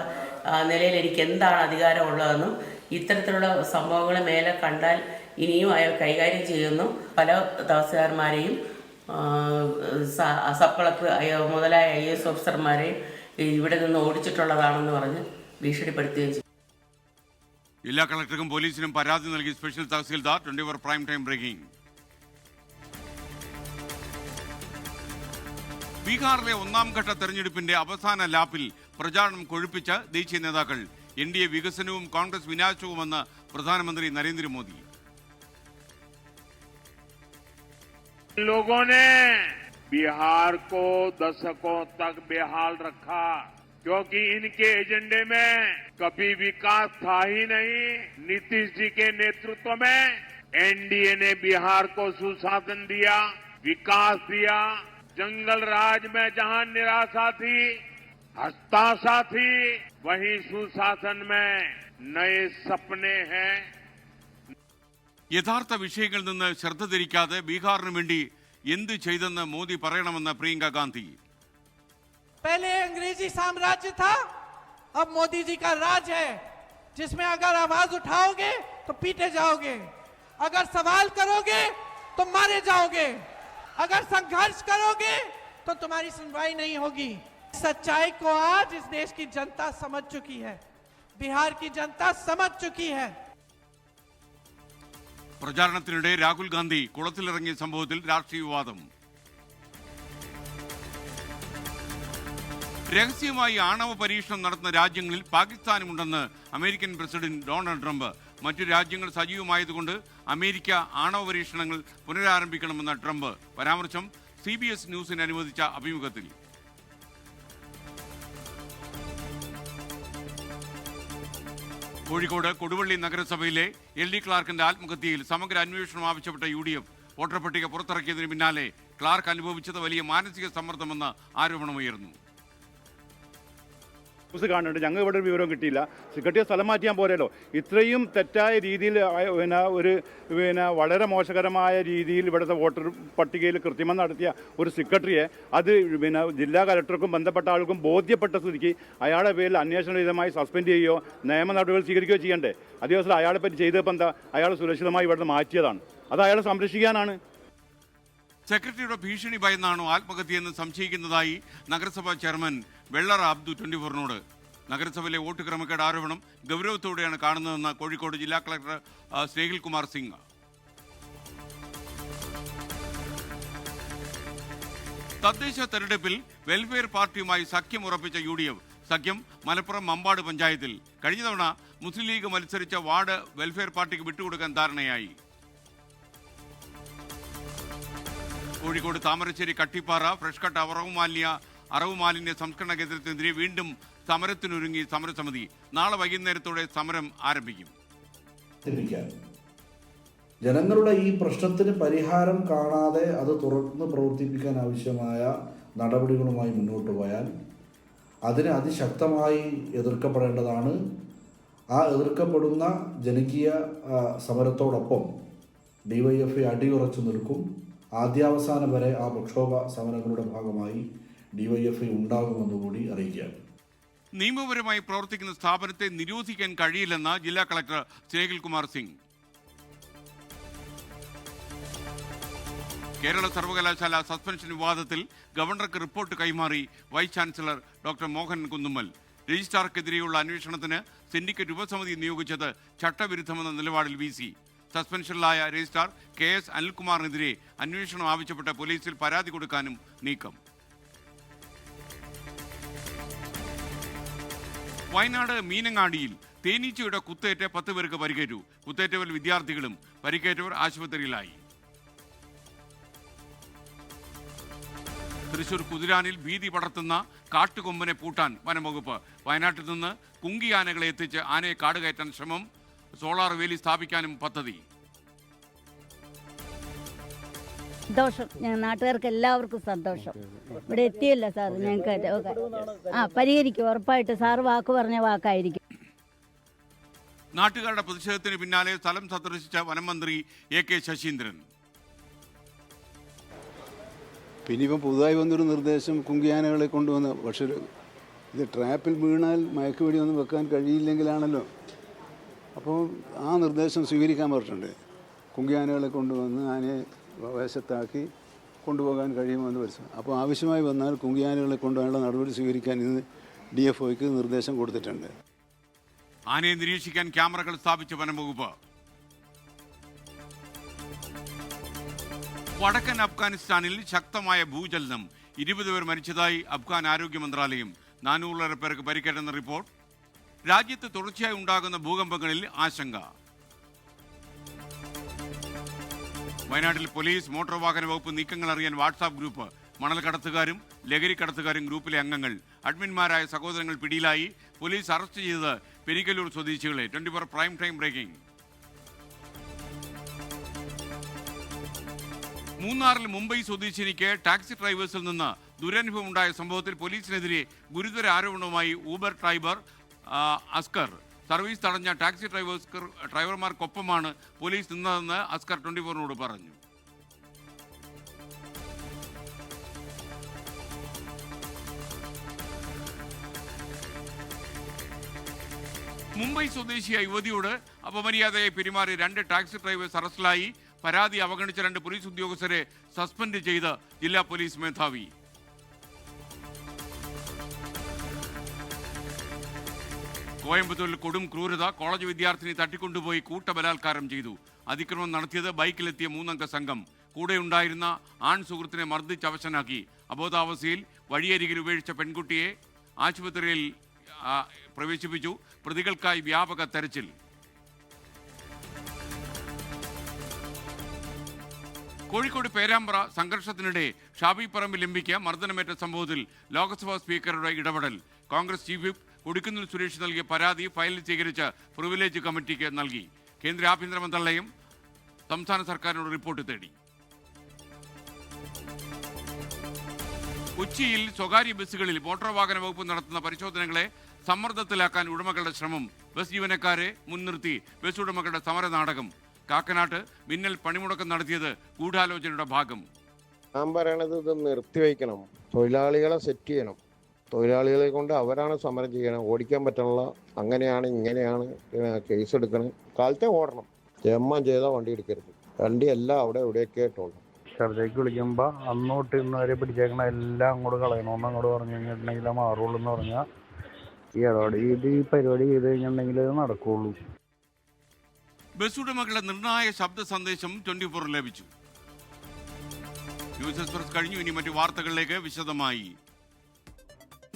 നിലയിൽ എനിക്ക് എന്താണ് അധികാരമുള്ളതെന്നും ഇത്തരത്തിലുള്ള സംഭവങ്ങൾ മേലെ കണ്ടാൽ ഇനിയും അയാൾ കൈകാര്യം ചെയ്യുന്നു, പല തഹസിൽദാർമാരെയും സബ് കളക്ടർ മുതലായ IAS ഓഫീസർമാരെയും ഇവിടെ നിന്ന് ഓടിച്ചിട്ടുള്ളതാണെന്ന് പറഞ്ഞ് ഭീഷണിപ്പെടുത്തുകയും ചെയ്തു. ജില്ലാ കളക്ടർക്കും പോലീസിനും പരാതി നൽകി special tahsildar. 24 prime time breaking. ബീഹാറിലെ 1ാം ഘട്ട തെരഞ്ഞെടുപ്പിന്റെ അവസാന ലാപ്പിൽ പ്രചാരണം കൊഴുപ്പിച്ച ദേശീയ നേതാക്കൾ. NDA വികസനവും കോൺഗ്രസ് വിനാശവുമെന്ന് പ്രധാനമന്ത്രി നരേന്ദ്രമോദി. लोगों ने बिहार को दशकों तक बेहाल रखा क्योंकि इनके एजेंडे में कभी विकास था ही नहीं। नीतीश जी के नेतृत्व में NDA ने बिहार को सुशासन दिया, विकास दिया। जंगल राज में जहां निराशा थी, हताशा थी, वहीं सुशासन में नए सपने हैं. യഥാർത്ഥ വിഷയങ്ങളിൽ നിന്ന് ശ്രദ്ധ തിരിക്കാതെ ബീഹാറിന് വേണ്ടി എന്ത് ചെയ്തെന്ന് മോദി പറയണമെന്ന് പ്രിയങ്ക ഗാന്ധി. पहले अंग्रेजी साम्राज्य था, अब मोदी जी का राज है, जिसमें अगर आवाज उठाओगे तो पीटे जाओगे, अगर सवाल करोगे तो मारे जाओगे, अगर संघर्ष करोगे तो तुम्हारी सुनवाई नहीं होगी. सच्चाई को आज इस देश की जनता समझ चुकी है, बिहार की जनता समझ चुकी है. പ്രചാരണത്തിനിടെ രാഹുൽ ഗാന്ധി കുളത്തിലിറങ്ങിയ സംഭവത്തിൽ രാഷ്ട്രീയ വിവാദം. രഹസ്യമായി ആണവ പരീക്ഷണം നടത്തുന്ന രാജ്യങ്ങളിൽ പാകിസ്ഥാനുമുണ്ടെന്ന് അമേരിക്കൻ പ്രസിഡന്റ് ഡൊണാൾഡ് ട്രംപ്. മറ്റു രാജ്യങ്ങൾ സജീവമായതുകൊണ്ട് അമേരിക്ക ആണവ പരീക്ഷണങ്ങൾ പുനരാരംഭിക്കണമെന്ന ട്രംപ് പരാമർശം CBS ന്യൂസിന് അനുവദിച്ച അഭിമുഖത്തിൽ. കോഴിക്കോട് കൊടുവള്ളി നഗരസഭയിലെ LD ക്ലാർക്കിന്റെ ആത്മഹത്യയിൽ സമഗ്ര അന്വേഷണം ആവശ്യപ്പെട്ട UDF വോട്ടർ പട്ടിക പുറത്തിറക്കിയതിന് പിന്നാലെ ക്ലാർക്ക് അനുഭവിച്ചത് വലിയ മാനസിക സമ്മർദ്ദമെന്ന ആരോപണമുയർന്നു. കാണുന്നുണ്ട്, ഞങ്ങൾ ഇവിടെ ഒരു വിവരവും കിട്ടിയില്ല. കിട്ടിയ സ്ഥലം മാറ്റിയാൻ പോരല്ലോ. ഇത്രയും തെറ്റായ രീതിയിൽ വളരെ മോശകരമായ രീതിയിൽ ഇവിടുത്തെ വോട്ടർ പട്ടികയിൽ കൃത്രിമം നടത്തിയ ഒരു സെക്രട്ടറിയെ അത് ജില്ലാ കലക്ടർക്കും ബന്ധപ്പെട്ട ആൾക്കും ബോധ്യപ്പെട്ട സ്ഥിതിക്ക് അയാളുടെ പേരിൽ അന്വേഷണരഹിതമായി സസ്പെൻഡ് ചെയ്യുകയോ നിയമ നടപടികൾ സ്വീകരിക്കുകയോ ചെയ്യണ്ടേ? അതേ ദിവസം അയാളെ പറ്റി ചെയ്തപ്പോൾ എന്താ, അയാൾ സുരക്ഷിതമായി ഇവിടുന്ന് മാറ്റിയതാണ്. അത് അയാളെ സംരക്ഷിക്കാനാണ്. സെക്രട്ടറിയുടെ ഭീഷണി ഭയന്നാണോ ആത്മഹത്യയെന്ന് സംശയിക്കുന്നതായി നഗരസഭാ ചെയർമാൻ വെള്ളറ അബ്ദു 24നോട്. നഗരസഭയിലെ വോട്ട് ക്രമക്കേട് ആരോപണം ഗൗരവത്തോടെയാണ് കാണുന്നതെന്ന് കോഴിക്കോട് ജില്ലാ കളക്ടർ സ്നേഹിൽ കുമാർ സിംഗ്. തദ്ദേശ തെരഞ്ഞെടുപ്പിൽ വെൽഫെയർ പാർട്ടിയുമായി സഖ്യം ഉറപ്പിച്ച UDF. സഖ്യം മലപ്പുറം മമ്പാട് പഞ്ചായത്തിൽ. കഴിഞ്ഞ തവണ മുസ്ലിം ലീഗ് മത്സരിച്ച വാർഡ് വെൽഫെയർ പാർട്ടിക്ക് വിട്ടുകൊടുക്കാൻ ധാരണയായി. കോഴിക്കോട് താമരശ്ശേരി കട്ടിപ്പാറ ഫ്രഷ് കട്ട് അറവ് മാലിന്യ സംസ്കരണ കേന്ദ്രത്തിനെതിരെ വീണ്ടും സമരത്തിനൊരുങ്ങി സമരസമിതി. നാളെ വൈകുന്നേരത്തോടെ സമരം ആരംഭിക്കും. ജനങ്ങളുടെ ഈ പ്രശ്നത്തിന് പരിഹാരം കാണാതെ അത് തുറന്ന് പ്രവർത്തിപ്പിക്കാൻ ആവശ്യമായ നടപടികളുമായി മുന്നോട്ട് പോയാൽ അതിനെ അതിശക്തമായി എതിർക്കപ്പെടേണ്ടതാണ്. ആ എതിർക്കപ്പെടുന്ന ജനകീയ സമരത്തോടൊപ്പം DYFI അടിയുറച്ചു നിൽക്കും. ആദ്യാവസാനം വരെ ആ പ്രക്ഷോഭ സമരങ്ങളുടെ ഭാഗമായി DYFI ഉണ്ടാകുമെന്നുകൂടി അറിയിക്കുകയാണ്. നിയമപരമായി പ്രവർത്തിക്കുന്ന സ്ഥാപനത്തെ നിരോധിക്കാൻ കഴിയില്ലെന്ന് ജില്ലാ കളക്ടർ സ്നേഹിൽ കുമാർ സിംഗ്. കേരള സർവകലാശാല സസ്പെൻഷൻ വിവാദത്തിൽ ഗവർണർക്ക് റിപ്പോർട്ട് കൈമാറി vice chancellor doctor Mohan Kunnummal. രജിസ്ട്രാർക്കെതിരെയുള്ള അന്വേഷണത്തിന് സിൻഡിക്കേറ്റ് ഉപസമിതി നിയോഗിച്ചത് ചട്ടവിരുദ്ധമെന്ന നിലപാടിൽ VC. സസ്പെൻഷനിലായ രജിസ്ട്രാർ KS അനിൽകുമാറിനെതിരെ അന്വേഷണം ആവശ്യപ്പെട്ട പോലീസിൽ പരാതി കൊടുക്കാനും നീക്കം. വയനാട് മീനങ്ങാടിയിൽ തേനീച്ചയുടെ കുത്തേറ്റ് 10 പേർക്ക് പരിക്കേറ്റു. കുത്തേറ്റവരിൽ വിദ്യാർത്ഥികളും പരിക്കേറ്റവർ ആശുപത്രിയിലായി. തൃശൂർ കുതിരാനിൽ ഭീതി പടർത്തുന്ന കാട്ടുകൊമ്പനെ പൂട്ടാൻ വനംവകുപ്പ്. വയനാട്ടിൽ നിന്ന് കുങ്കിയാനകളെ എത്തിച്ച് ആനയെ കാടുകയറ്റാൻ ശ്രമം. സോളാർ വേലി സ്ഥാപിക്കാനും പദ്ധതി. സന്തോഷം, നാട്ടുകാർക്ക് എല്ലാവർക്കും സന്തോഷം. ഇവിടെ എത്തിയല്ല സാർ, ഞങ്ങൾക്ക് പരിഹരിക്കും ഉറപ്പായിട്ട്. സാറ് വാക്ക് പറഞ്ഞ വാക്കായിരിക്കും. നാട്ടുകാരുടെ പ്രതിഷേധത്തിന് പിന്നാലെ സ്ഥലം സന്ദർശിച്ച വനമന്ത്രി AK ശശീന്ദ്രൻ. പിന്നെ ഇപ്പം പുതുതായി വന്നൊരു നിർദ്ദേശം കുങ്കിയാനകളെ കൊണ്ടുവന്ന്, പക്ഷേ ഇത് ട്രാപ്പിൽ വീണാൽ മയക്കുവെടിയൊന്നും വെക്കാൻ കഴിയില്ലെങ്കിലാണല്ലോ. അപ്പോൾ ആ നിർദ്ദേശം സ്വീകരിക്കാൻ പറഞ്ഞിട്ടുണ്ട്. കുങ്കിയാനകളെ കൊണ്ടുവന്ന് ആനയെ വശത്താക്കി കൊണ്ടുപോകാൻ കഴിയുമെന്ന് പരിശോധിച്ചു. അപ്പോൾ ആവശ്യമായി വന്നാൽ കുങ്കിയാനകളെ കൊണ്ടുപോകാനുള്ള നടപടി സ്വീകരിക്കാൻ ഇന്ന് DFOയ്ക്ക് നിർദ്ദേശം കൊടുത്തിട്ടുണ്ട്. ആനയെ നിരീക്ഷിക്കാൻ ക്യാമറകൾ സ്ഥാപിച്ച വനംവകുപ്പ്. വടക്കൻ അഫ്ഗാനിസ്ഥാനിൽ ശക്തമായ ഭൂചലനം. 20 പേർ മരിച്ചതായി അഫ്ഗാൻ ആരോഗ്യ മന്ത്രാലയം. 400 പേർക്ക് പരിക്കേറ്റെന്ന റിപ്പോർട്ട്. രാജ്യത്ത് തുടർച്ചയായി ഉണ്ടാകുന്ന ഭൂകമ്പങ്ങളിൽ ആശങ്ക. വയനാട്ടിൽ പോലീസ് മോട്ടോർ വാഹന വകുപ്പ് നീക്കങ്ങൾ അറിയാൻ വാട്സാപ്പ് ഗ്രൂപ്പ്. മണൽ കടത്തുകാരും ലഹരി കടത്തുകാരും ഗ്രൂപ്പിലെ അംഗങ്ങൾ. അഡ്മിന്മാരായ സഹോദരങ്ങൾ പിടിയിലായി. പോലീസ് അറസ്റ്റ് ചെയ്തത് പെരിക്കല്ലൂർ സ്വദേശികളെ. 24 പ്രൈം ടൈം ബ്രേക്കിംഗ്. മൂന്നാറിൽ മുംബൈ സ്വദേശിനിക്ക് ടാക്സി ഡ്രൈവേഴ്സിൽ നിന്ന് ദുരനുഭവം ഉണ്ടായ സംഭവത്തിൽ പോലീസിനെതിരെ ഗുരുതര ആരോപണവുമായി ഊബർ ഡ്രൈവർ അസ്കർ. സർവീസ് തടഞ്ഞ ടാക്സി ഡ്രൈവർമാർക്കൊപ്പമാണ് പോലീസ് നിന്നതെന്ന് അസ്കർ 24നോട് പറഞ്ഞു. മുംബൈ സ്വദേശിയായ യുവതിയോട് അപമര്യാദയായി പെരുമാറിയ 2 ടാക്സി ഡ്രൈവേഴ്സ് അറസ്റ്റിലായി. പരാതി അവഗണിച്ച 2 പോലീസ് ഉദ്യോഗസ്ഥരെ സസ്പെൻഡ് ചെയ്ത് ജില്ലാ പോലീസ് മേധാവി. കോയമ്പത്തൂരിൽ കൊടും ക്രൂരത. കോളേജ് വിദ്യാർത്ഥിനി തട്ടിക്കൊണ്ടുപോയി കൂട്ടബലാത്കാരം ചെയ്തു. അതിക്രമം നടത്തിയത് ബൈക്കിലെത്തിയ 3 അംഗ സംഘം. കൂടെയുണ്ടായിരുന്ന ആൺ സുഹൃത്തിനെ മർദ്ദിച്ച് അവശനാക്കി. അബോധാവസ്ഥയിൽ വഴിയരികിൽ ഉപേക്ഷിച്ച പെൺകുട്ടിയെ ആശുപത്രിയിൽ പ്രവേശിപ്പിച്ചു. പ്രതികൾക്കായി വ്യാപക തെരച്ചിൽ. കോഴിക്കോട് പേരാമ്പ്ര സംഘർഷത്തിനിടെ ഷാബി പറമ്പിൽ എംപിക്ക് മർദ്ദനമേറ്റ സംഭവത്തിൽ ലോക്സഭാ സ്പീക്കറുടെ ഇടപെടൽ. കോൺഗ്രസ് ചീഫ് വിപ്പ് കൊടിക്കുന്നിൽ സുരേഷ് നൽകിയ പരാതി ഫയലിൽ സ്വീകരിച്ച് പ്രിവിലേജ് കമ്മിറ്റിക്ക് നൽകി. കേന്ദ്ര ആഭ്യന്തര മന്ത്രാലയം സംസ്ഥാന സർക്കാരിനോട് റിപ്പോർട്ട് തേടി. കൊച്ചിയിൽ സ്വകാര്യ ബസ്സുകളിൽ മോട്ടോർ വാഹന വകുപ്പ് നടത്തുന്ന പരിശോധനകളെ സമ്മർദ്ദത്തിലാക്കാൻ ഉടമകളുടെ ശ്രമം. ബസ് ജീവനക്കാരെ മുൻനിർത്തി ബസ് ഉടമകളുടെ സമരനാടകം. കാക്കനാട്ട് മിന്നൽ പണിമുടക്കം നടത്തിയത് ഗൂഢാലോചനയുടെ ഭാഗം. ഞാൻ പറയണത് ഇത് നിർത്തിവെക്കണം. തൊഴിലാളികളെ സെറ്റ് ചെയ്യണം. തൊഴിലാളികളെ കൊണ്ട് അവരാണ് സമരം ചെയ്യണം. ഓടിക്കാൻ പറ്റണില്ല, അങ്ങനെയാണ് ഇങ്ങനെയാണ് കേസ് എടുക്കണം. കാലത്തെ ഓടണം. ജമ്മം ചെയ്താൽ വണ്ടി എടുക്കരുത്. വണ്ടി എല്ലാം അവിടെ ഇവിടെയൊക്കെ ആയിട്ടുള്ളൂ. ഷർജയ്ക്ക് വിളിക്കുമ്പോൾ അന്നോട്ട് ഇന്നുവരെ പിടിച്ചേക്കണ എല്ലാം അങ്ങോട്ട് കളയണമെന്ന് അങ്ങോട്ട് പറഞ്ഞു കഴിഞ്ഞിട്ടുണ്ടെങ്കിൽ മാറുള്ളൂ എന്ന് പറഞ്ഞാൽ ഈ പരിപാടി ചെയ്ത് കഴിഞ്ഞിട്ടുണ്ടെങ്കിൽ ഇത് നടക്കുള്ളൂ. ബസ് ഉടമകളുടെ നിർണായക ശബ്ദ സന്ദേശം 24 ലഭിച്ചു. ന്യൂസ് എക്സ്പ്രസ് കഴിഞ്ഞു. ഇനി മറ്റു വാർത്തകളിലേക്ക് വിശദമായി.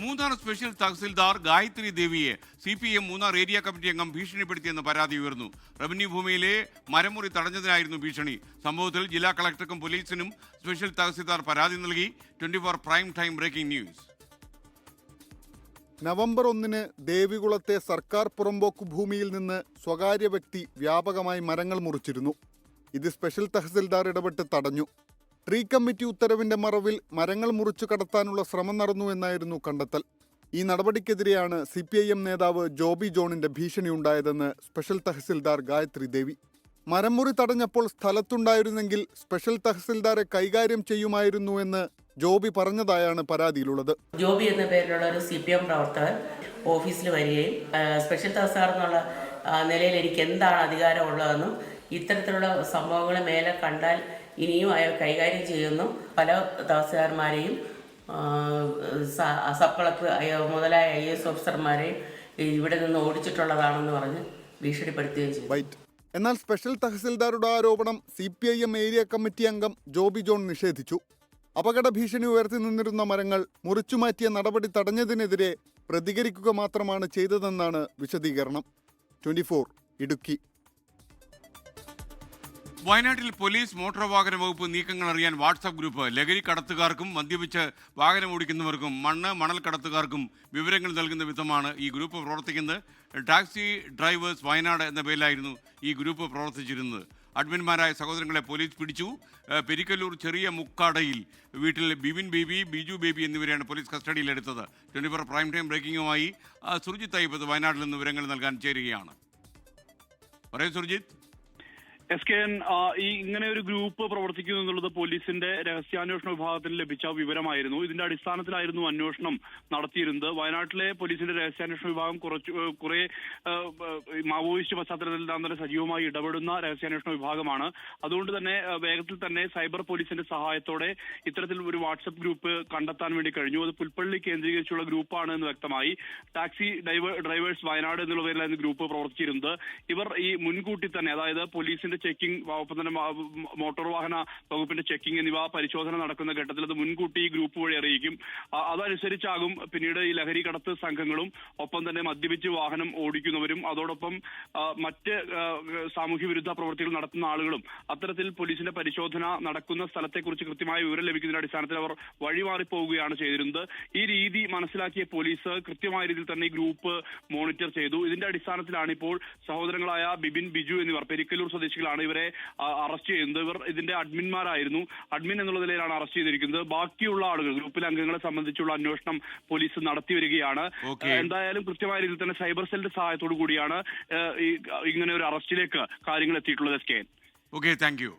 മൂന്നാർ സ്പെഷ്യൽ തഹസിൽദാർ ഗായത്രി ദേവിയെ CPM മൂന്നാർ ഏരിയ കമ്മിറ്റി അംഗം ഭീഷണിപ്പെടുത്തിയെന്ന് പരാതി ഉയർന്നു. റവന്യൂ ഭൂമിയിലെ മരമുറി തടഞ്ഞതിനായിരുന്നു ഭീഷണി. സംഭവത്തിൽ ജില്ലാ കളക്ടർക്കും പോലീസിനും സ്പെഷ്യൽ തഹസിൽദാർ പരാതി നൽകി. 24 prime time breaking news. November 1 ദേവികുളത്തെ സർക്കാർ പുറമ്പോക്ക് ഭൂമിയിൽ നിന്ന് സ്വകാര്യ വ്യക്തി വ്യാപകമായി മരങ്ങൾ മുറിച്ചിരുന്നു. ഇത് സ്പെഷ്യൽ തഹസിൽദാർ ഇടപെട്ട് തടഞ്ഞു. ട്രീ കമ്മിറ്റി ഉത്തരവിന്റെ മറവിൽ മരങ്ങൾ മുറിച്ചു കടത്താനുള്ള ശ്രമം നടന്നുവെന്നായിരുന്നു കണ്ടെത്തൽ. ഈ നടപടിക്കെതിരെയാണ് CPIM നേതാവ് ജോബി ജോണിന്റെ ഭീഷണിയുണ്ടായതെന്ന് സ്പെഷ്യൽ തഹസിൽദാർ ഗായത്രി ദേവി. മരമുറി തടഞ്ഞപ്പോൾ സ്ഥലത്തുണ്ടായിരുന്നെങ്കിൽ സ്പെഷ്യൽ തഹസിൽദാരെ കൈകാര്യം ചെയ്യുമായിരുന്നുവെന്ന് ജോബി പറഞ്ഞതായാണ് പരാതിയിലുള്ളത്. ജോബി എന്ന പേരിലുള്ള ഒരു CPM പ്രവർത്തകൻ ഓഫീസിൽ വരികയും സ്പെഷ്യൽ തഹസിൽദാർ എന്നുള്ള നിലയിൽ എനിക്ക് എന്താണ് അധികാരമുള്ളതെന്നും ഇത്തരത്തിലുള്ള സംഭവങ്ങൾ മേലെ കണ്ടാൽ ഇനിയും അയാൾ കൈകാര്യം ചെയ്യുന്നു, പല തഹസിൽദാർമാരെയും സബ് കളക്ടർ മുതലായ IAS ഓഫീസർമാരെയും ഇവിടെ നിന്ന് ഓടിച്ചിട്ടുള്ളതാണെന്ന് പറഞ്ഞ് ഭീഷണിപ്പെടുത്തുകയും ചെയ്തു. എന്നാൽ സ്പെഷ്യൽ തഹസിൽദാരുടെ ആരോപണം CPIM ഏരിയ കമ്മിറ്റി അംഗം ജോബി ജോൺ നിഷേധിച്ചു. അപകട ഭീഷണി ഉയർത്തി നിന്നിരുന്ന മരങ്ങൾ മുറിച്ചുമാറ്റിയ നടപടി തടഞ്ഞതിനെതിരെ പ്രതികരിക്കുക മാത്രമാണ് ചെയ്തതെന്നാണ് വിശദീകരണം. 24 ഇടുക്കി. വയനാട്ടിൽ പോലീസ് മോട്ടോർ വാഹന വകുപ്പ് നീക്കങ്ങൾ അറിയാൻ വാട്സാപ്പ് ഗ്രൂപ്പ്. ലഹരി കടത്തുകാർക്കും മദ്യപിച്ച് വാഹനം ഓടിക്കുന്നവർക്കും മണൽ കടത്തുകാർക്കും വിവരങ്ങൾ നൽകുന്ന വിധമാണ് ഈ ഗ്രൂപ്പ് പ്രവർത്തിക്കുന്നത്. ടാക്സി ഡ്രൈവേഴ്സ് വയനാട് എന്ന പേരിലായിരുന്നു ഈ ഗ്രൂപ്പ് പ്രവർത്തിച്ചിരുന്നത്. അഡ്മിന്മാരായ സഹോദരങ്ങളെ പോലീസ് പിടിച്ചു. പെരിക്കല്ലൂർ ചെറിയ മുക്കാടയിൽ വീട്ടിൽ ബിബിൻ ബേബി, ബിജു ബേബി എന്നിവരെയാണ് പോലീസ് കസ്റ്റഡിയിലെടുത്തത്. 24 പ്രൈം ടൈം ബ്രേക്കിംഗുമായി സുർജിത്ത് അയ്യപ്പത്ത് വയനാട്ടിൽ നിന്ന് വിവരങ്ങൾ നൽകാൻ ചേരുകയാണ്. പറയൂ സുർജിത്ത്. SKN ഈ ഇങ്ങനെ ഒരു ഗ്രൂപ്പ് പ്രവർത്തിക്കുന്നു എന്നുള്ളത് പോലീസിന്റെ രഹസ്യാന്വേഷണ വിഭാഗത്തിന് ലഭിച്ച വിവരമായിരുന്നു. ഇതിന്റെ അടിസ്ഥാനത്തിലായിരുന്നു അന്വേഷണം നടത്തിയിരുന്നത്. വയനാട്ടിലെ പോലീസിന്റെ രഹസ്യാന്വേഷണ വിഭാഗം കുറെ മാവോയിസ്റ്റ് പശ്ചാത്തലത്തിൽ തന്നെ സജീവമായി ഇടപെടുന്ന രഹസ്യാന്വേഷണ വിഭാഗമാണ്. അതുകൊണ്ട് തന്നെ വേഗത്തിൽ തന്നെ സൈബർ പോലീസിന്റെ സഹായത്തോടെ ഇത്തരത്തിൽ ഒരു വാട്സപ്പ് ഗ്രൂപ്പ് കണ്ടെത്താൻ വേണ്ടി കഴിഞ്ഞു. അത് പുൽപ്പള്ളി കേന്ദ്രീകരിച്ചുള്ള ഗ്രൂപ്പാണ് എന്ന് വ്യക്തമായി. ടാക്സി ഡ്രൈവേഴ്സ് വയനാട് എന്നുള്ള പേരിലായിരുന്നു ഗ്രൂപ്പ് പ്രവർത്തിച്ചിരുന്നത്. ഇവർ ഈ മുൻകൂട്ടി തന്നെ, അതായത് പോലീസിന്റെ ചെക്കിംഗ്, ഒപ്പം തന്നെ മോട്ടോർ വാഹന വകുപ്പിന്റെ ചെക്കിംഗ് എന്നിവ പരിശോധന നടക്കുന്ന ഘട്ടത്തിൽ അത് മുൻകൂട്ടി ഈ ഗ്രൂപ്പ് വഴി അറിയിക്കും. അതനുസരിച്ചാകും പിന്നീട് ഈ ലഹരി കടത്ത് സംഘങ്ങളും ഒപ്പം തന്നെ മദ്യപിച്ച് വാഹനം ഓടിക്കുന്നവരും അതോടൊപ്പം മറ്റ് സാമൂഹ്യ വിരുദ്ധ പ്രവൃത്തികൾ നടത്തുന്ന ആളുകളും അത്തരത്തിൽ പോലീസിന്റെ പരിശോധന നടക്കുന്ന സ്ഥലത്തെക്കുറിച്ച് കൃത്യമായ വിവരം ലഭിക്കുന്നതിന്റെ അടിസ്ഥാനത്തിൽ അവർ വഴിമാറിപ്പോവുകയാണ് ചെയ്തിരുന്നത്. ഈ രീതി മനസ്സിലാക്കിയ പോലീസ് കൃത്യമായ രീതിയിൽ തന്നെ ഈ ഗ്രൂപ്പ് മോണിറ്റർ ചെയ്തു. ഇതിന്റെ അടിസ്ഥാനത്തിലാണ് ഇപ്പോൾ സഹോദരങ്ങളായ ബിബിൻ, ബിജു എന്നിവർ പെരിക്കല്ലൂർ സ്വദേശികളാണ് ഇവരെ അറസ്റ്റ് ചെയ്യുന്നത്. ഇവർ ഇതിന്റെ അഡ്മിന്മാരായിരുന്നു. അഡ്മിൻ എന്നുള്ള നിലയിലാണ് അറസ്റ്റ് ചെയ്തിരിക്കുന്നത്. ബാക്കിയുള്ള ആളുകൾ, ഗ്രൂപ്പിലെ അംഗങ്ങളെ സംബന്ധിച്ചുള്ള അന്വേഷണം പോലീസ് നടത്തി വരികയാണ്. എന്തായാലും കൃത്യമായ രീതിയിൽ തന്നെ സൈബർ സെല്ലിന്റെ സഹായത്തോടു കൂടിയാണ് ഇങ്ങനെ ഒരു അറസ്റ്റിലേക്ക് കാര്യങ്ങൾ എത്തിയിട്ടുള്ളത്. SKN. Okay, thank U.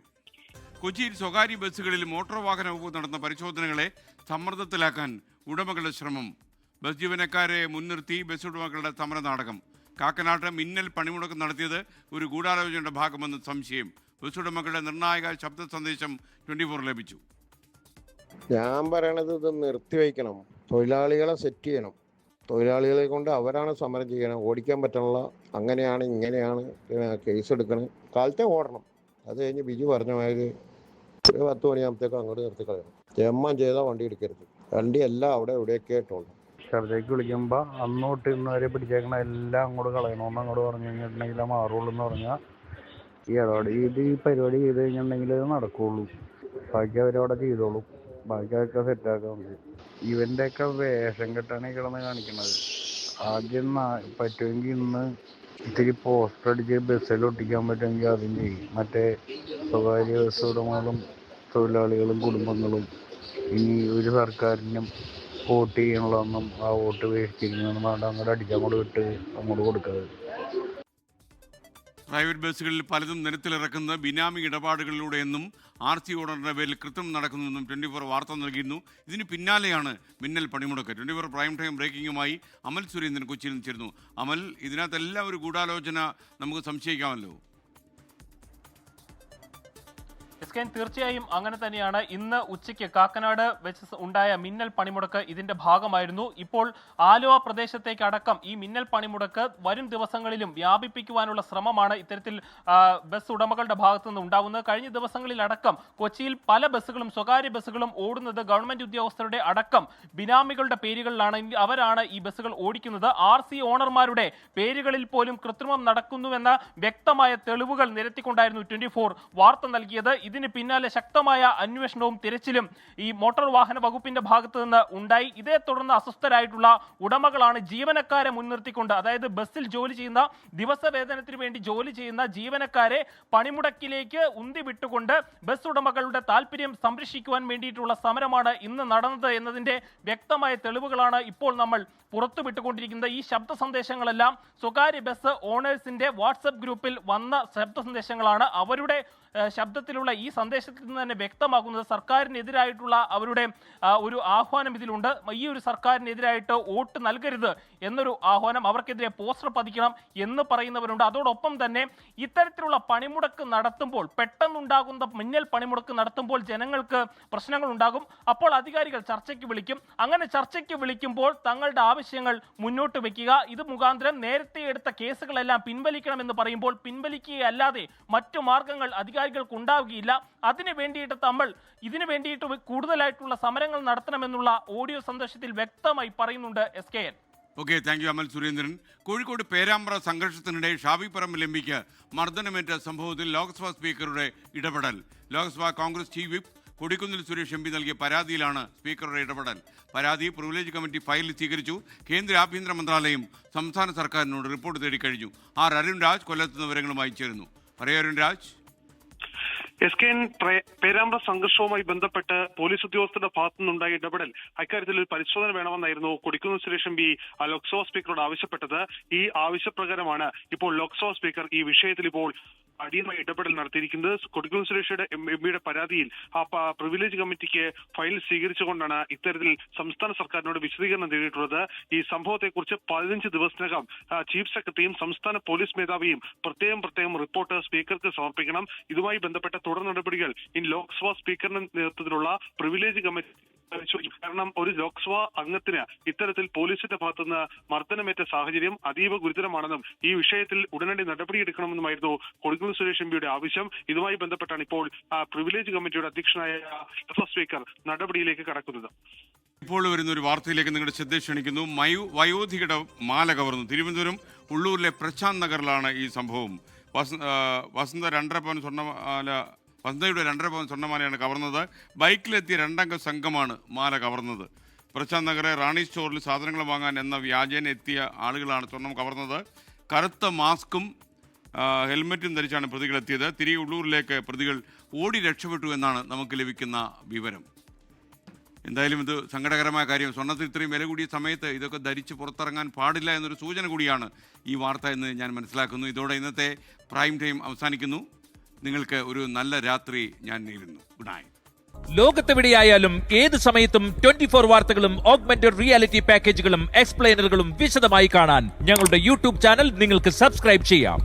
കൊച്ചിയിൽ സ്വകാര്യ ബസ്സുകളിൽ മോട്ടോർ വാഹന വകുപ്പ് നടന്ന പരിശോധനകളെ സമ്മർദ്ദത്തിലാക്കാൻ ഉടമകളുടെ ശ്രമം. ബസ് ജീവനക്കാരെ മുൻനിർത്തി ബസ് ഉടമകളുടെ സമരനാടകം. കാക്കനാട്ട് മിന്നൽ പണിമുടക്കം നടത്തിയത് ഒരു ഗൂഢാലോചനയുടെ ഭാഗമെന്ന് സംശയം. ബസ് ഉടമകളുടെ നിർണായക ശബ്ദ സന്ദേശം 24 ലഭിച്ചു. ഞാൻ പറയണത് ഇത് നിർത്തിവെക്കണം. തൊഴിലാളികളെ സെറ്റ് ചെയ്യണം. തൊഴിലാളികളെ കൊണ്ട് അവരാണ് സമരം ചെയ്യണം. ഓടിക്കാൻ പറ്റണില്ല, അങ്ങനെയാണ് ഇങ്ങനെയാണ് കേസ് എടുക്കണം. കാലത്തെ ഓടണം. അത് കഴിഞ്ഞ് ബിജു പറഞ്ഞ മാതിരി ഒരു 10 മണിയാകുമ്പോഴത്തേക്കും അങ്ങോട്ട് നിർത്തിക്കളയണം. ജമ്മം ചെയ്താൽ വണ്ടി എടുക്കരുത്. വണ്ടി എല്ലാം അവിടെ ഇവിടെയൊക്കെ ആയിട്ടുള്ളൂ. ഷർജയ്ക്ക് വിളിക്കുമ്പോൾ അന്നോട്ട് ഇന്നുവരെ പിടിച്ചേക്കണ എല്ലാം അങ്ങോട്ട് കളയണമെന്ന് അങ്ങോട്ട് പറഞ്ഞു കഴിഞ്ഞിട്ടുണ്ടെങ്കിൽ മാറുള്ളൂ എന്ന് പറഞ്ഞാൽ ഈ പരിപാടി ചെയ്ത് കഴിഞ്ഞിട്ടുണ്ടെങ്കിൽ ഇത് നടക്കുള്ളൂ. ബാക്കി അവരവിടെ ചെയ്തോളും. ബാക്കി അതൊക്കെ സെറ്റാക്കാൻ നമുക്ക്. ഇവൻ്റെയൊക്കെ വേഷം കെട്ടാണ് കിടന്ന് കാണിക്കണത്. ആദ്യം പറ്റുമെങ്കിൽ ഇന്ന് ഇത്തിരി പോസ്റ്റർ അടിച്ച് ബസ്സിൽ ഒട്ടിക്കാൻ പറ്റുമെങ്കിൽ അതും ചെയ്യും. മറ്റേ സ്വകാര്യ ബസ് ഉടമകളും തൊഴിലാളികളും കുടുംബങ്ങളും ഇനി ഒരു സർക്കാരിനും വോട്ട് ചെയ്യണമൊന്നും ആ വോട്ട് വേസ്റ്റിരിക്കുന്നൊന്നും വേണ്ട, അങ്ങോട്ട് അടിച്ചങ്ങോട്ട് വിട്ട് അങ്ങോട്ട് കൊടുക്കാതെ. പ്രൈവറ്റ് ബസ്സുകളിൽ പലതും നിരത്തിലിറക്കുന്ന ബിനാമി ഇടപാടുകളിലൂടെയെന്നും RC ഓർഡറിൻ്റെ പേരിൽ കൃത്യം നടക്കുന്നുവെന്നും 24 വാർത്ത നൽകിയിരുന്നു. ഇതിന് പിന്നാലെയാണ് മിന്നൽ പണിമുടക്ക്. 24 പ്രൈം ടൈം ബ്രേക്കിങ്ങുമായി അമൽ സുരേന്ദ്രൻ കൊച്ചിയിൽ നിന്ന് ചേരുന്നു. അമൽ, ഇതിനകത്തെല്ലാം ഒരു ഗൂഢാലോചന നമുക്ക് സംശയിക്കാമല്ലോ. തീർച്ചയായും അങ്ങനെ തന്നെയാണ്. ഇന്ന് ഉച്ചയ്ക്ക് കാക്കനാട് വെച്ച് ഉണ്ടായ മിന്നൽ പണിമുടക്ക് ഇതിന്റെ ഭാഗമായിരുന്നു. ഇപ്പോൾ ആലുവ പ്രദേശത്തേക്കടക്കം ഈ മിന്നൽ പണിമുടക്ക് വരും ദിവസങ്ങളിലും വ്യാപിപ്പിക്കുവാനുള്ള ശ്രമമാണ് ഇത്തരത്തിൽ ബസ് ഉടമകളുടെ ഭാഗത്തു നിന്ന് ഉണ്ടാവുന്നത്. കഴിഞ്ഞ ദിവസങ്ങളിലടക്കം കൊച്ചിയിൽ പല ബസ്സുകളും സ്വകാര്യ ബസ്സുകളും ഓടുന്നത് ഗവൺമെന്റ് ഉദ്യോഗസ്ഥരുടെ അടക്കം ബിനാമികളുടെ പേരുകളിലാണ്. അവരാണ് ഈ ബസ്സുകൾ ഓടിക്കുന്നത്. RC ഓണർമാരുടെ പേരുകളിൽ പോലും കൃത്രിമം നടക്കുന്നുവെന്ന വ്യക്തമായ തെളിവുകൾ നിരത്തിക്കൊണ്ടായിരുന്നു 24 വാർത്ത നൽകിയത്. ഇതിന് പിന്നാലെ ശക്തമായ അന്വേഷണവും തിരച്ചിലും ഈ മോട്ടോർ വാഹന വകുപ്പിന്റെ ഭാഗത്തു നിന്ന് ഉണ്ടായി. ഇതേ തുടർന്ന് അസ്വസ്ഥരായിട്ടുള്ള ഉടമകളാണ് ജീവനക്കാരെ മുൻനിർത്തിക്കൊണ്ട്, അതായത് ബസ്സിൽ ജോലി ചെയ്യുന്ന ദിവസവേതനത്തിന് വേണ്ടി ജോലി ചെയ്യുന്ന ജീവനക്കാരെ പണിമുടക്കിലേക്ക് ഉന്തി വിട്ടുകൊണ്ട് ബസ് ഉടമകളുടെ താല്പര്യം സംരക്ഷിക്കുവാൻ വേണ്ടിയിട്ടുള്ള സമരമാണ് ഇന്ന് നടന്നത് എന്നതിന്റെ വ്യക്തമായ തെളിവുകളാണ് ഇപ്പോൾ നമ്മൾ പുറത്തുവിട്ടുകൊണ്ടിരിക്കുന്നത്. ഈ ശബ്ദ സന്ദേശങ്ങളെല്ലാം സ്വകാര്യ ബസ് ഓണേഴ്സിന്റെ വാട്സപ്പ് ഗ്രൂപ്പിൽ വന്ന ശബ്ദ സന്ദേശങ്ങളാണ്. അവരുടെ ശബ്ദത്തിലുള്ള ഈ സന്ദേശത്തിൽ നിന്ന് തന്നെ വ്യക്തമാക്കുന്നത് സർക്കാരിനെതിരായിട്ടുള്ള അവരുടെ ഒരു ആഹ്വാനം ഇതിലുണ്ട്. ഈ ഒരു സർക്കാരിനെതിരായിട്ട് വോട്ട് നൽകരുത് എന്നൊരു ആഹ്വാനം, അവർക്കെതിരെ പോസ്റ്റർ പതിക്കണം എന്ന് പറയുന്നവരുണ്ട്. അതോടൊപ്പം തന്നെ ഇത്തരത്തിലുള്ള പണിമുടക്ക് നടത്തുമ്പോൾ, പെട്ടെന്നുണ്ടാകുന്ന മിന്നൽ പണിമുടക്ക് നടത്തുമ്പോൾ ജനങ്ങൾക്ക് പ്രശ്നങ്ങൾ ഉണ്ടാകും. അപ്പോൾ അധികാരികൾ ചർച്ചയ്ക്ക് വിളിക്കും. അങ്ങനെ ചർച്ചയ്ക്ക് വിളിക്കുമ്പോൾ തങ്ങളുടെ ആവശ്യങ്ങൾ മുന്നോട്ട് വെക്കുക. ഇത് മുഖാന്തരം നേരത്തെ എടുത്ത കേസുകളെല്ലാം പിൻവലിക്കണമെന്ന് പറയുമ്പോൾ പിൻവലിക്കുകയല്ലാതെ മറ്റു മാർഗങ്ങൾ അധികാരികൾക്ക് ഉണ്ടാവുകയില്ല. ഇതിനു വേണ്ടിയിട്ട് കൂടുതലായിട്ടുള്ള സമരങ്ങൾ നടത്തണമെന്നുള്ള ഓഡിയോ സന്ദേശത്തിൽ വ്യക്തമായി പറയുന്നുണ്ട് SKN. ഓക്കെ, താങ്ക് യു അമൽ സുരേന്ദ്രൻ. കോഴിക്കോട് പേരാമ്പ്ര സംഘർഷത്തിനിടെ ഷാഫി പറമ്പിൽ MPക്ക് മർദ്ദനമേറ്റ സംഭവത്തിൽ ലോക്സഭാ സ്പീക്കറുടെ ഇടപെടൽ. Lok Sabha Congress chief whip Kodikunnil Suresh MP നൽകിയ പരാതിയിലാണ് സ്പീക്കറുടെ ഇടപെടൽ. പരാതി പ്രിവിലേജ് കമ്മിറ്റി ഫയലിൽ സ്വീകരിച്ചു. കേന്ദ്ര ആഭ്യന്തര മന്ത്രാലയം സംസ്ഥാന സർക്കാരിനോട് റിപ്പോർട്ട് തേടിക്കഴിഞ്ഞു. അരുൺ രാജ് കൊല്ലത്ത് നിന്ന് വിവരങ്ങളുമായി ചേരുന്നു. പറയൂ അരുൺ രാജ്. SKN പേരാമ്പ്ര സംഘർഷവുമായി ബന്ധപ്പെട്ട് പോലീസ് ഉദ്യോഗസ്ഥരുടെ ഭാഗത്തു നിന്നുണ്ടായ ഇടപെടൽ, അക്കാര്യത്തിൽ ഒരു പരിശോധന വേണമെന്നായിരുന്നു കൊടിക്കുന്നിൽ സുരേഷ് MP ലോക്സഭാ സ്പീക്കറോട് ആവശ്യപ്പെട്ടത്. ഈ ആവശ്യപ്രകാരമാണ് ഇപ്പോൾ ലോക്സഭാ സ്പീക്കർ ഈ വിഷയത്തിൽ ഇപ്പോൾ അടിയമായി ഇടപെടൽ നടത്തിയിരിക്കുന്നത്. കൊടിക്കുന്നിൽ സുരേഷ് MPയുടെ പരാതിയിൽ പ്രിവിലേജ് കമ്മിറ്റിക്ക് ഫയൽ സ്വീകരിച്ചുകൊണ്ടാണ് ഇത്തരത്തിൽ സംസ്ഥാന സർക്കാരിനോട് വിശദീകരണം തേടിയിട്ടുള്ളത്. ഈ സംഭവത്തെക്കുറിച്ച് 15 ദിവസത്തിനകം ചീഫ് സെക്രട്ടറിയും സംസ്ഥാന പോലീസ് മേധാവിയും പ്രത്യേകം റിപ്പോർട്ട് സ്പീക്കർക്ക് സമർപ്പിക്കണം. ഇതുമായി ബന്ധപ്പെട്ട തുടർ നടപടികൾ ഇനി ലോക്സഭാ സ്പീക്കറിന്റെ നേതൃത്വത്തിലുള്ള പ്രിവിലേജ് കമ്മിറ്റി പരിശോധിക്കും. കാരണം ഒരു ലോക്സഭാ അംഗത്തിന് ഇത്തരത്തിൽ പോലീസിന്റെ ഭാഗത്തുനിന്ന് മർദ്ദനമേറ്റ സാഹചര്യം അതീവ ഗുരുതരമാണെന്നും ഈ വിഷയത്തിൽ ഉടനടി നടപടിയെടുക്കണമെന്നുമായിരുന്നു കൊടിക്കുന്നിൽ സുരേഷ് MPയുടെ ആവശ്യം. ഇതുമായി ബന്ധപ്പെട്ടാണ് ഇപ്പോൾ പ്രിവിലേജ് കമ്മിറ്റിയുടെ അധ്യക്ഷനായ ലോക്സഭാ സ്പീക്കർ നടപടിയിലേക്ക് കടക്കുന്നത്. ഇപ്പോൾ വരുന്ന ഒരു വാർത്തയിലേക്ക് നിങ്ങളുടെ ശ്രദ്ധ ക്ഷണിക്കുന്നു. വയോധികയുടെ മാല കവർന്നു. തിരുവനന്തപുരം ഉള്ളൂരിലെ പ്രശാന്ത് നഗറിലാണ് ഈ സംഭവം. വസന്തയുടെ 2.5 പവൻ സ്വർണ്ണമാലയാണ് കവർന്നത്. ബൈക്കിലെത്തിയ 2 അംഗ സംഘമാണ് മാല കവർന്നത്. പ്രശാന്ത് നഗറെ റാണി സ്റ്റോറിൽ സാധനങ്ങൾ വാങ്ങാൻ എന്ന വ്യാജേന എത്തിയ ആളുകളാണ് സ്വർണം കവർന്നത്. കറുത്ത മാസ്കും ഹെൽമറ്റും ധരിച്ചാണ് പ്രതികളെത്തിയത്. തിരികെ ഉള്ളൂരിലേക്ക് പ്രതികൾ ഓടി രക്ഷപ്പെട്ടു എന്നാണ് നമുക്ക് ലഭിക്കുന്ന വിവരം. എന്തായാലും ഇത് സങ്കടകരമായ കാര്യം. സ്വർണ്ണത്തിൽ ഇത്രയും വില കൂടിയ സമയത്ത് ഇതൊക്കെ ധരിച്ച് പുറത്തിറങ്ങാൻ പാടില്ല എന്നൊരു സൂചന കൂടിയാണ് ഈ വാർത്ത എന്ന് ഞാൻ മനസ്സിലാക്കുന്നു. ഇതോടെ ഇന്നത്തെ പ്രൈം ടൈം അവസാനിക്കുന്നു. നിങ്ങൾക്ക് ഒരു നല്ല രാത്രി ഞാൻ നേരുന്നു. Good night. ലോകത്തെവിടെയായാലും ഏത് സമയത്തും 24 വാർത്തകളും ഓഗ്മെന്റഡ് റിയാലിറ്റി പാക്കേജുകളും എക്സ്പ്ലെയിനറുകളും വിശദമായി കാണാൻ ഞങ്ങളുടെ YouTube ചാനൽ നിങ്ങൾക്ക് സബ്സ്ക്രൈബ് ചെയ്യാം.